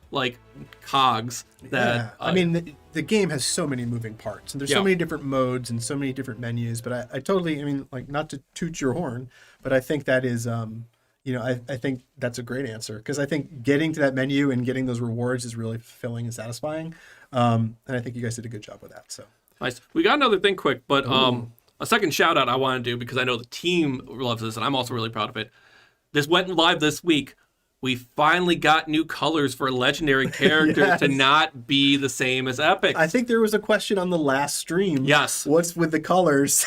cogs that. I mean, the game has so many moving parts, and there's so many different modes and so many different menus. But I totally, not to toot your horn, but I think that is, I think that's a great answer, because I think getting to that menu and getting those rewards is really fulfilling and satisfying. And I think you guys did a good job with that. So nice. We got another thing quick, but a second shout out I want to do, because I know the team loves this and I'm also really proud of it. This went live this week. We finally got new colors for legendary characters to not be the same as epic. I think there was a question on the last stream. Yes. What's with the colors?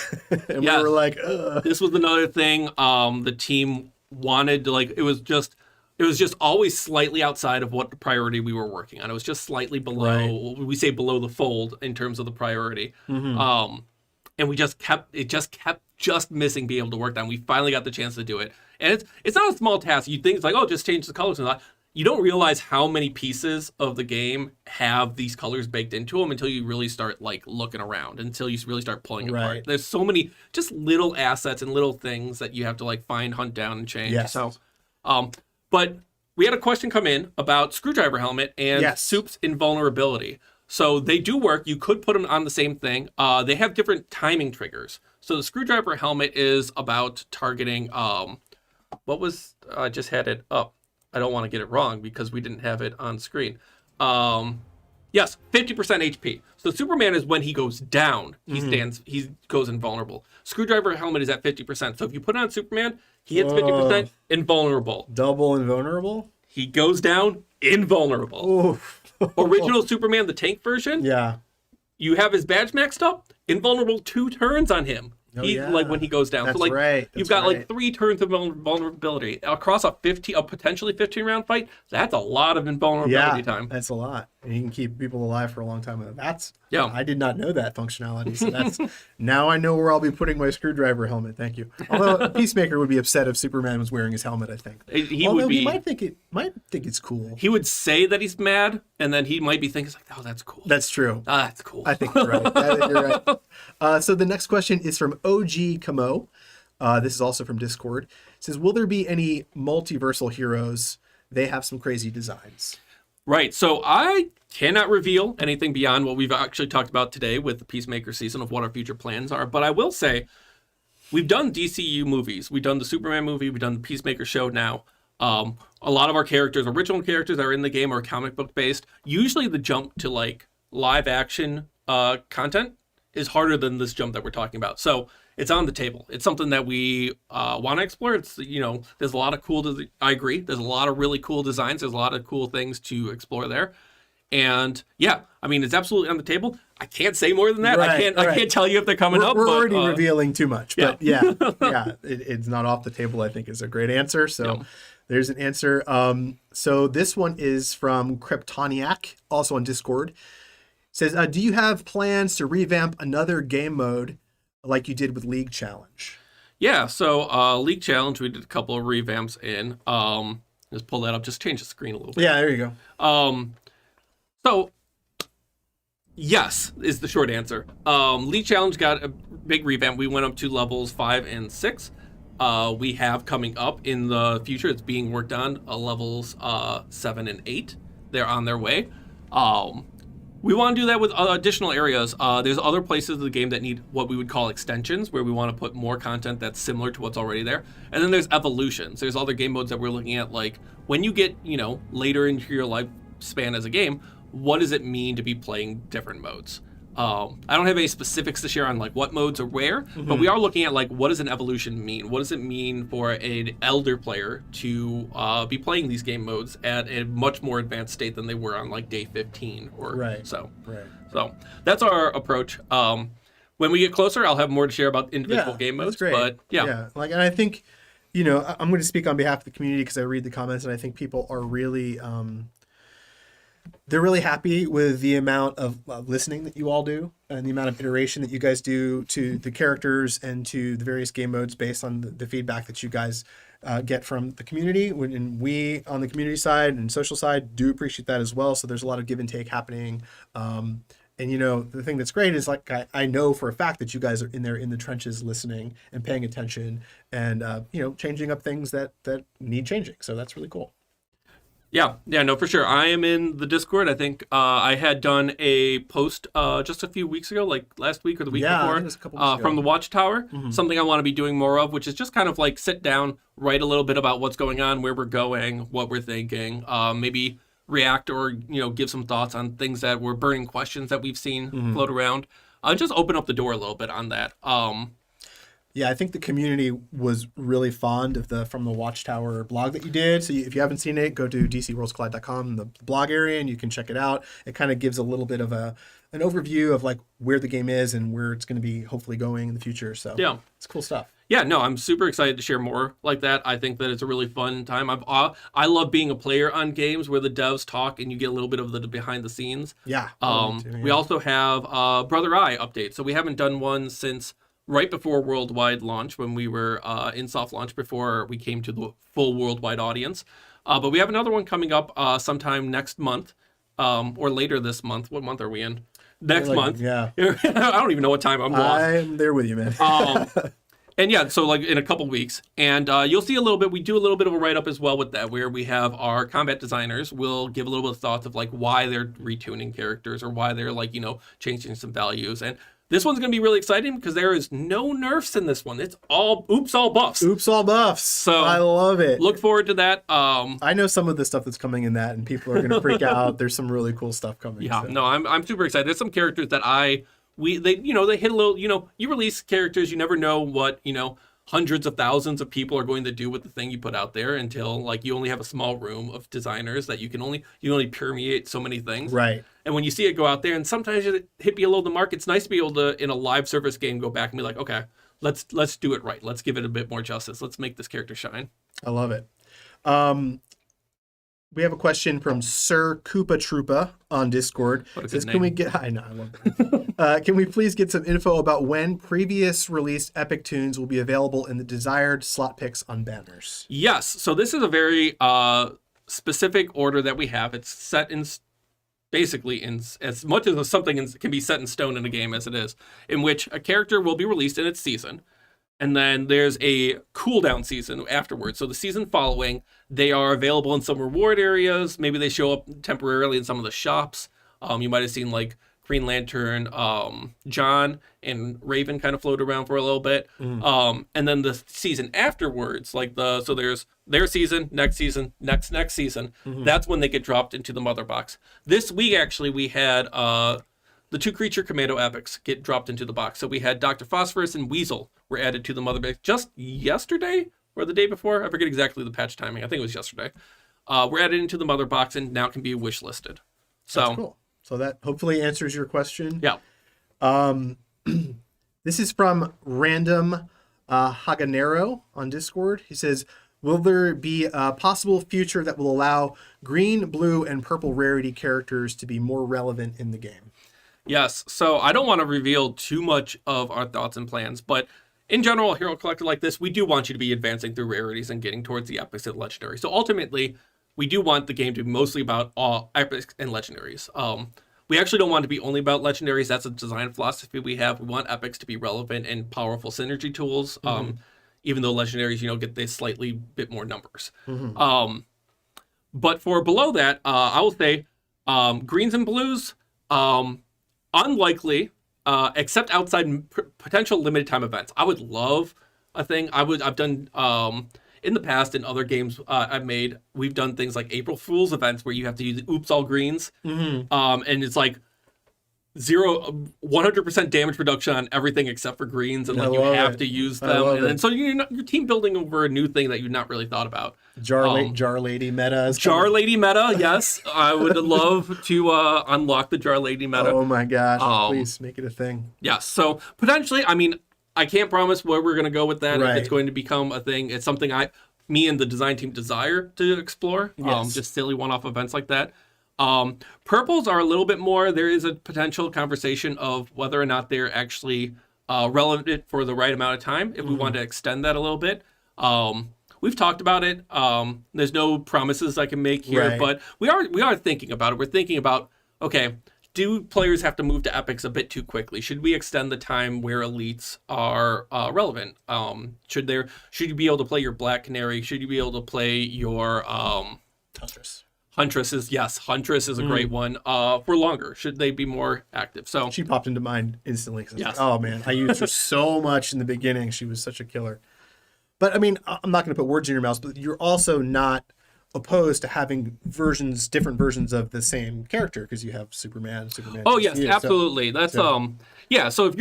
And we were like, ugh. This was another thing the team wanted to it was just always slightly outside of what the priority we were working on. It was just slightly below, we say below the fold in terms of the priority. And we just kept missing being able to work down. We finally got the chance to do it. And it's not a small task. You think it's just change the colors and that. You don't realize how many pieces of the game have these colors baked into them until you really start looking around, until you really start pulling it apart. There's so many just little assets and little things that you have to find, hunt down, and change. Yes. So, but we had a question come in about Screwdriver Helmet and Soup's invulnerability. So they do work. You could put them on the same thing. They have different timing triggers. So the Screwdriver Helmet is about targeting, I just had it up. I don't want to get it wrong because we didn't have it on screen. Yes, 50% HP. So Superman is when he goes down, he goes invulnerable. Screwdriver Helmet is at 50%. So if you put it on Superman, he hits 50% invulnerable. Double invulnerable? He goes down invulnerable. Oof. Original Superman, the tank version. Yeah. You have his badge maxed up, invulnerable 2 turns on him. When he goes down. That's so right. You've got 3 turns of vulnerability across a potentially 15-round fight. That's a lot of invulnerability time. That's a lot. And you can keep people alive for a long time. Yeah. I did not know that functionality. So that's now I know where I'll be putting my Screwdriver Helmet. Thank you. Although Peacemaker would be upset if Superman was wearing his helmet, I think. He might think it's cool. He would say that he's mad, and then he might be thinking oh, that's cool. That's true. That's cool. I think you're right. So the next question is from OG Kamo. This is also from Discord. It says, will there be any multiversal heroes? They have some crazy designs. Right. So I cannot reveal anything beyond what we've actually talked about today with the Peacemaker season of what our future plans are. But I will say, we've done DCU movies. We've done the Superman movie. We've done the Peacemaker show now. A lot of our characters, original characters that are in the game, are comic book based. Usually the jump to live action content is harder than this jump that we're talking about. So it's on the table. It's something that we want to explore. It's, there's a lot of cool, I agree. There's a lot of really cool designs. There's a lot of cool things to explore there. And yeah, I mean, it's absolutely on the table. I can't say more than that. Right, I can't tell you if they're coming up. We're but, already revealing too much, but yeah. it's not off the table. I think is a great answer. So Yeah. there's an answer. So this one is from Kryptoniak, also on Discord. It says, do you have plans to revamp another game mode like you did with League Challenge? Yeah, so League Challenge, we did a couple of revamps in. Just pull that up, just change the screen a little bit. Yeah, there you go. So, yes, is the short answer. League Challenge got a big revamp. We went up to levels 5 and 6. We have coming up in the future, it's being worked on, levels 7 and 8. They're on their way. We want to do that with additional areas. There's other places of the game that need what we would call extensions, where we want to put more content that's similar to what's already there. And then there's evolutions. There's other game modes that we're looking at, like when you get, later into your lifespan as a game, what does it mean to be playing different modes? I don't have any specifics to share on like what modes are where, but we are looking at like what does an evolution mean? What does it mean for an elder player to be playing these game modes at a much more advanced state than they were on like day 15 or so. Right. So that's our approach. When we get closer, I'll have more to share about individual game modes. That's great. But and I think, I'm going to speak on behalf of the community because I read the comments and I think people are really. They're really happy with the amount of listening that you all do and the amount of iteration that you guys do to the characters and to the various game modes based on the feedback that you guys get from the community. And we on the community side and social side do appreciate that as well. So there's a lot of give and take happening. And the thing that's great is like I know for a fact that you guys are in there in the trenches listening and paying attention and changing up things that need changing. So that's really cool. Yeah, no, for sure. I am in the Discord. I think I had done a post just a few weeks ago, like last week or the week before, I think it was a couple weeks ago. from the Watchtower. Something I want to be doing more of, which is just kind of like sit down, write a little bit about what's going on, where we're going, what we're thinking, maybe react or give some thoughts on things that were burning questions that we've seen float around. Just open up the door a little bit on that. Yeah, I think the community was really fond of From the Watchtower blog that you did. So if you haven't seen it, go to dcworldscollide.com, the blog area, and you can check it out. It kind of gives a little bit of an overview of like where the game is and where it's going to be hopefully going in the future. So yeah, it's cool stuff. Yeah, no, I'm super excited to share more like that. I think that it's a really fun time. I love being a player on games where the devs talk and you get a little bit of the behind the scenes. Yeah. We also have Brother Eye update. So we haven't done one since right before worldwide launch, when we were in soft launch before we came to the full worldwide audience. But we have another one coming up sometime next month or later this month. What month are we in? Next month. Yeah. I don't even know what time I'm lost. I'm there with you, man. And yeah, so like in a couple weeks. And you'll see a little bit, we do a little bit of a write-up as well with that, where we have our combat designers will give a little bit of thoughts of like why they're retuning characters or why they're like, changing some values. And this one's going to be really exciting because there is no nerfs in this one. It's all buffs. Oops, all buffs. So I love it. Look forward to that. I know some of the stuff that's coming in that, and people are going to freak out. There's some really cool stuff coming. Yeah, so. no, I'm super excited. There's some characters that they hit a little. You release characters, you never know what hundreds of thousands of people are going to do with the thing you put out there until like you only have a small room of designers that you can only permeate so many things. Right. And when you see it go out there, and sometimes it hit below the mark, it's nice to be able to, in a live service game, go back and be like, okay, let's do it right. Let's give it a bit more justice. Let's make this character shine. I love it. We have a question from Sir Koopa Troopa on Discord. What a It says, good can we name. get? I know, I love that. Can we please get some info about when previous released Epic Tunes will be available in the desired slot picks on banners? Yes. So this is a very specific order that we have. It's set in basically in as much as something can be set in stone in a game as it is, in which a character will be released in its season. And then there's a cooldown season afterwards. So the season following, they are available in some reward areas. Maybe they show up temporarily in some of the shops. You might have seen like Green Lantern, John, and Raven kind of float around for a little bit. And then the season afterwards, so there's their season, next season, next season. That's when they get dropped into the mother box. This week, actually, we had the 2 creature commando epics get dropped into the box. So we had Dr. Phosphorus and Weasel were added to the mother box just yesterday or the day before. I forget exactly the patch timing. I think it was yesterday. We're added into the mother box and now can be wish listed. So That's cool. So that hopefully answers your question. yeah. This is from Random Haganero on Discord. He says, will there be a possible future that will allow green, blue, and purple rarity characters to be more relevant in the game? Yes. So I don't want to reveal too much of our thoughts and plans, but in general, a hero collector like this, we do want you to be advancing through rarities and getting towards the epics and legendary. So ultimately, we do want the game to be mostly about all epics and legendaries. We actually don't want it to be only about legendaries. That's a design philosophy we have. We want epics to be relevant and powerful synergy tools, even though legendaries, get this slightly bit more numbers. But for below that, I will say greens and blues, unlikely, except outside potential limited time events. I would love a thing. I've done in the past in other games I've made. We've done things like April Fool's events where you have to use oops all greens, and it's like 100% damage reduction on everything except for greens, and like you have to use them, and so you're team building over a new thing that you've not really thought about. Jar Lady meta. Jar Lady meta, yes. I would love to unlock the Jar Lady meta. Oh my gosh, please make it a thing. Yes, so potentially, I can't promise where we're going to go with that. If it's going to become a thing, it's something me and the design team desire to explore. Yes. Just silly one-off events like that. Purples are a little bit more. There is a potential conversation of whether or not they're actually relevant for the right amount of time. If we want to extend that a little bit, we've talked about it. There's no promises I can make here, but we are thinking about it. We're thinking about, okay, do players have to move to epics a bit too quickly? Should we extend the time where elites are relevant? Should you be able to play your Black Canary? Should you be able to play your Huntress? Huntress is a great one. For longer, should they be more active? So she popped into mind instantly. Yes. Oh man, I used her so much in the beginning. She was such a killer. But I mean, I'm not going to put words in your mouth, but you're also not opposed to having different versions of the same character, because you have Superman. Oh yes, absolutely. So if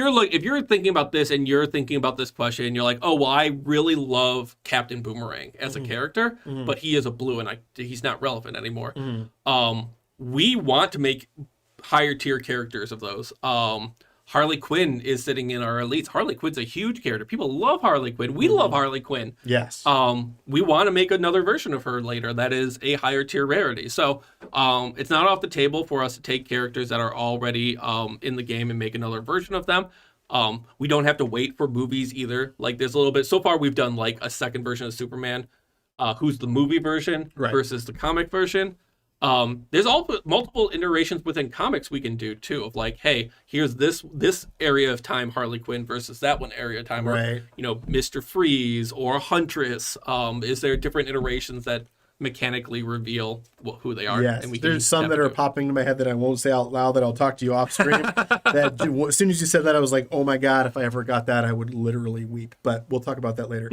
you're thinking about this and you're thinking about this question, and you're like, oh well, I really love Captain Boomerang as a character, but he is a blue and he's not relevant anymore. We want to make higher tier characters of those. Harley Quinn is sitting in our elites. Harley Quinn's a huge character. People love Harley Quinn. We love Harley Quinn. Yes. We want to make another version of her later that is a higher tier rarity. So it's not off the table for us to take characters that are already in the game and make another version of them. We don't have to wait for movies either. Like there's a little bit. So far we've done like a second version of Superman, who's the movie version versus the comic version. There's multiple iterations within comics we can do too, of like, hey, here's this area of time Harley Quinn versus that one area of time, or Mr. Freeze or Huntress. Is there different iterations that mechanically reveal who they are? Yes, and there's some that are popping into my head that I won't say out loud, that I'll talk to you off stream. That as soon as you said that, I was like, oh my god, if I ever got that, I would literally weep. But we'll talk about that later.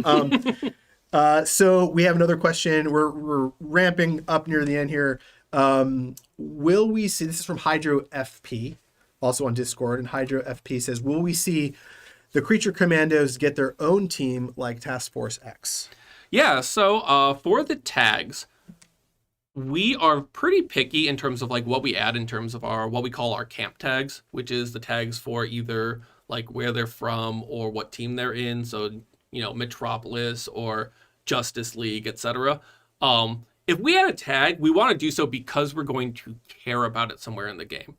So we have another question. We're ramping up near the end here. Will we see, this is from Hydro FP, also on Discord, and Hydro FP says, will we see the Creature Commandos get their own team like Task Force X? Yeah, so for the tags, we are pretty picky in terms of like what we add in terms of what we call our camp tags, which is the tags for either like where they're from or what team they're in. So, Metropolis or Justice League, etc. If we add a tag, we want to do so because we're going to care about it somewhere in the game.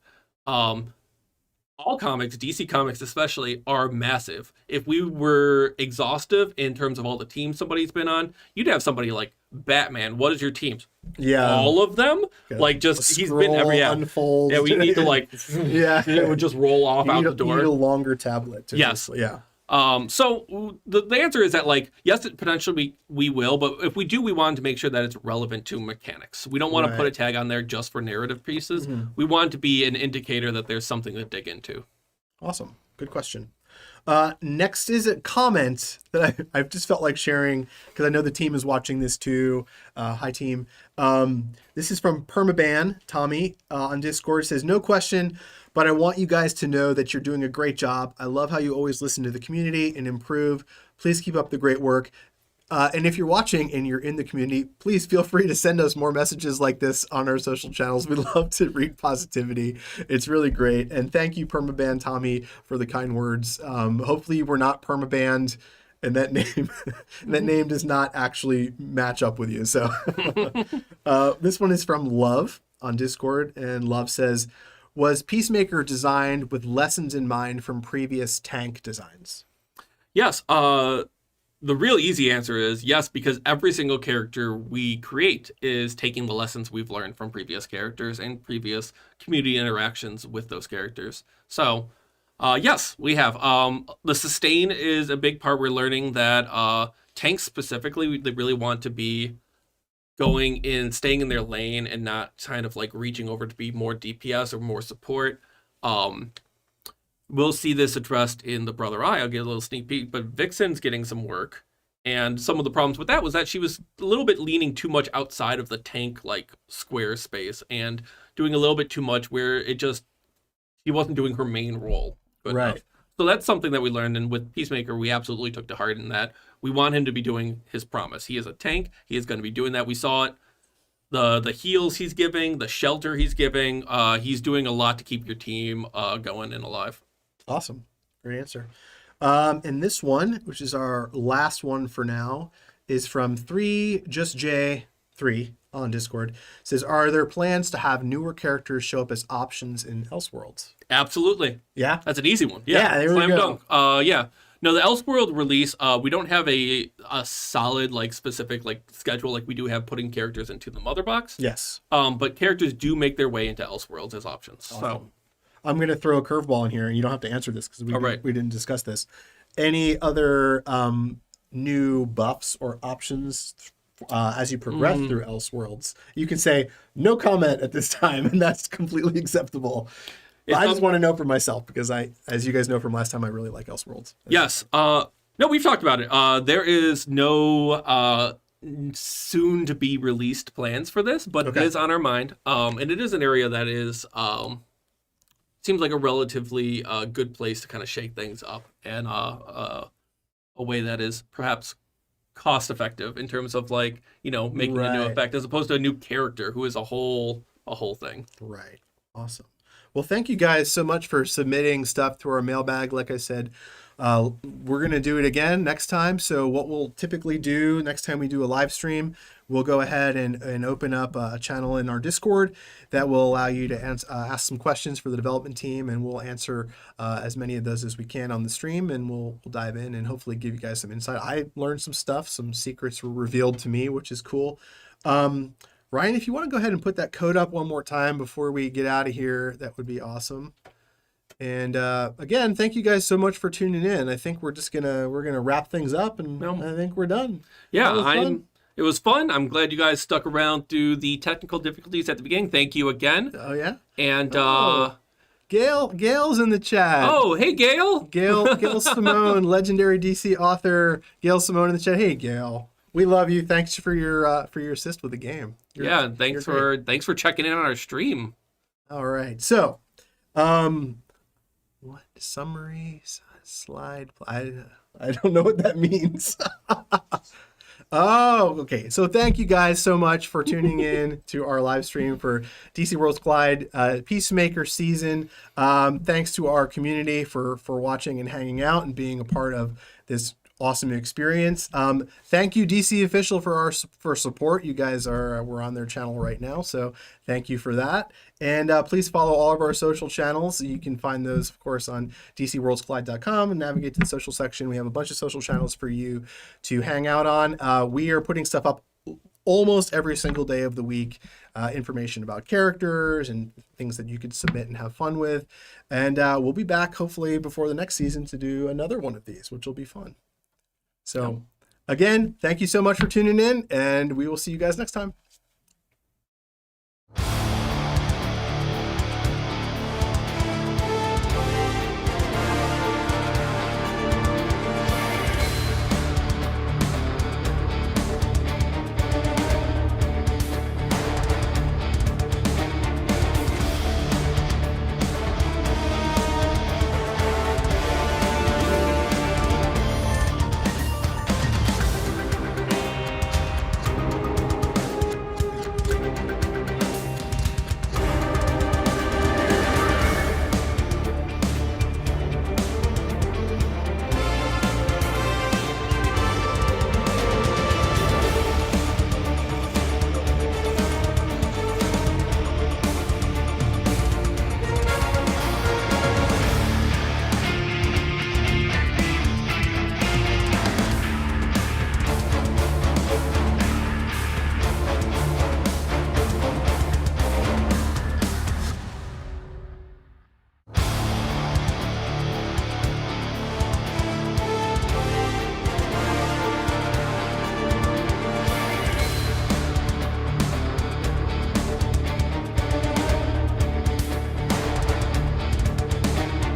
All comics, DC Comics especially, are massive. If we were exhaustive in terms of all the teams somebody's been on, you'd have somebody like Batman. What is your teams? Yeah. All of them? Like just, he's been every unfold. Yeah, we need to it would just roll off out the door. You need a longer tablet. Yes. So the answer is that, like, yes, potentially we will, but if we do, we want to make sure that it's relevant to mechanics. We don't want to put a tag on there just for narrative pieces. We want it to be an indicator that there's something to dig into. Awesome. Good question. Next is a comment that I've just felt like sharing because I know the team is watching this too. Hi, team. This is from Permaban Tommy on Discord. It says, no question, but I want you guys to know that you're doing a great job. I love how you always listen to the community and improve. Please keep up the great work. And if you're watching and you're in the community, please feel free to send us more messages like this on our social channels. We love to read positivity. It's really great. And thank you, Permaban Tommy, for the kind words. Hopefully we're not permabanned and that name does not actually match up with you. So this one is from Love on Discord, and Love says, was Peacemaker designed with lessons in mind from previous tank designs? Yes. The real easy answer is yes, because every single character we create is taking the lessons we've learned from previous characters and previous community interactions with those characters. So, yes, we have. The sustain is a big part. We're learning that tanks specifically, they really want to be going in, staying in their lane and not kind of like reaching over to be more DPS or more support. We'll see this addressed in the Brother Eye. I'll get a little sneak peek, but Vixen's getting some work. And some of the problems with that was that she was a little bit leaning too much outside of the tank like square space and doing a little bit too much where she wasn't doing her main role good enough. So that's something that we learned, and with Peacemaker we absolutely took to heart in that we want him to be doing his promise. He is a tank, he is going to be doing that. We saw it. The heals he's giving, the shelter he's giving, he's doing a lot to keep your team going and alive. Awesome. Great answer. And this one, which is our last one for now, is from 3justj3 on Discord. It says, are there plans to have newer characters show up as options in Elseworlds? Absolutely. Yeah? That's an easy one. Yeah, there we go. Dunk. Yeah. No, the Elseworld release, we don't have a solid, like, specific, like, schedule like we do have putting characters into the Mother Box. Yes. But characters do make their way into Elseworlds as options. Awesome. So I'm going to throw a curveball in here, and you don't have to answer this because we didn't discuss this. Any other new buffs or options as you progress through Elseworlds? You can say no comment at this time, and that's completely acceptable. But I just want to know for myself because as you guys know from last time, I really like Elseworlds. Yes. No, we've talked about it. There is no soon to be released plans for this, but It is on our mind. And it is an area that is seems like a relatively good place to kind of shake things up and a way that is perhaps cost effective in terms of like, making a new effect as opposed to a new character who is a whole thing. Right. Awesome. Well, thank you guys so much for submitting stuff to our mailbag. Like I said, we're going to do it again next time. So what we'll typically do next time we do a live stream, we'll go ahead and open up a channel in our Discord that will allow you to ask some questions for the development team, and we'll answer as many of those as we can on the stream, and we'll dive in and hopefully give you guys some insight. I learned some stuff, some secrets were revealed to me, which is cool. Ryan, if you want to go ahead and put that code up one more time before we get out of here, that would be awesome. And again, thank you guys so much for tuning in. I think we're gonna wrap things up, and I think we're done. Yeah, it was fun. I'm glad you guys stuck around through the technical difficulties at the beginning. Thank you again. Oh yeah. And Gail's in the chat. Oh, hey Gail. Gail Simone, legendary DC author. Gail Simone in the chat. Hey Gail. We love you. Thanks for your assist with the game. Thanks for checking in on our stream. All right. So, what summary slide? I don't know what that means. Oh, okay. So thank you guys so much for tuning in to our live stream for DC Worlds Collide Peacemaker season. Thanks to our community for watching and hanging out and being a part of this awesome experience. Thank you, DC Official, for support. You guys we're on their channel right now, so thank you for that. And please follow all of our social channels. You can find those, of course, on DCWorldsCollide.com and navigate to the social section. We have a bunch of social channels for you to hang out on. We are putting stuff up almost every single day of the week, information about characters and things that you could submit and have fun with. And we'll be back hopefully before the next season to do another one of these, which will be fun. So again, thank you so much for tuning in, and we will see you guys next time.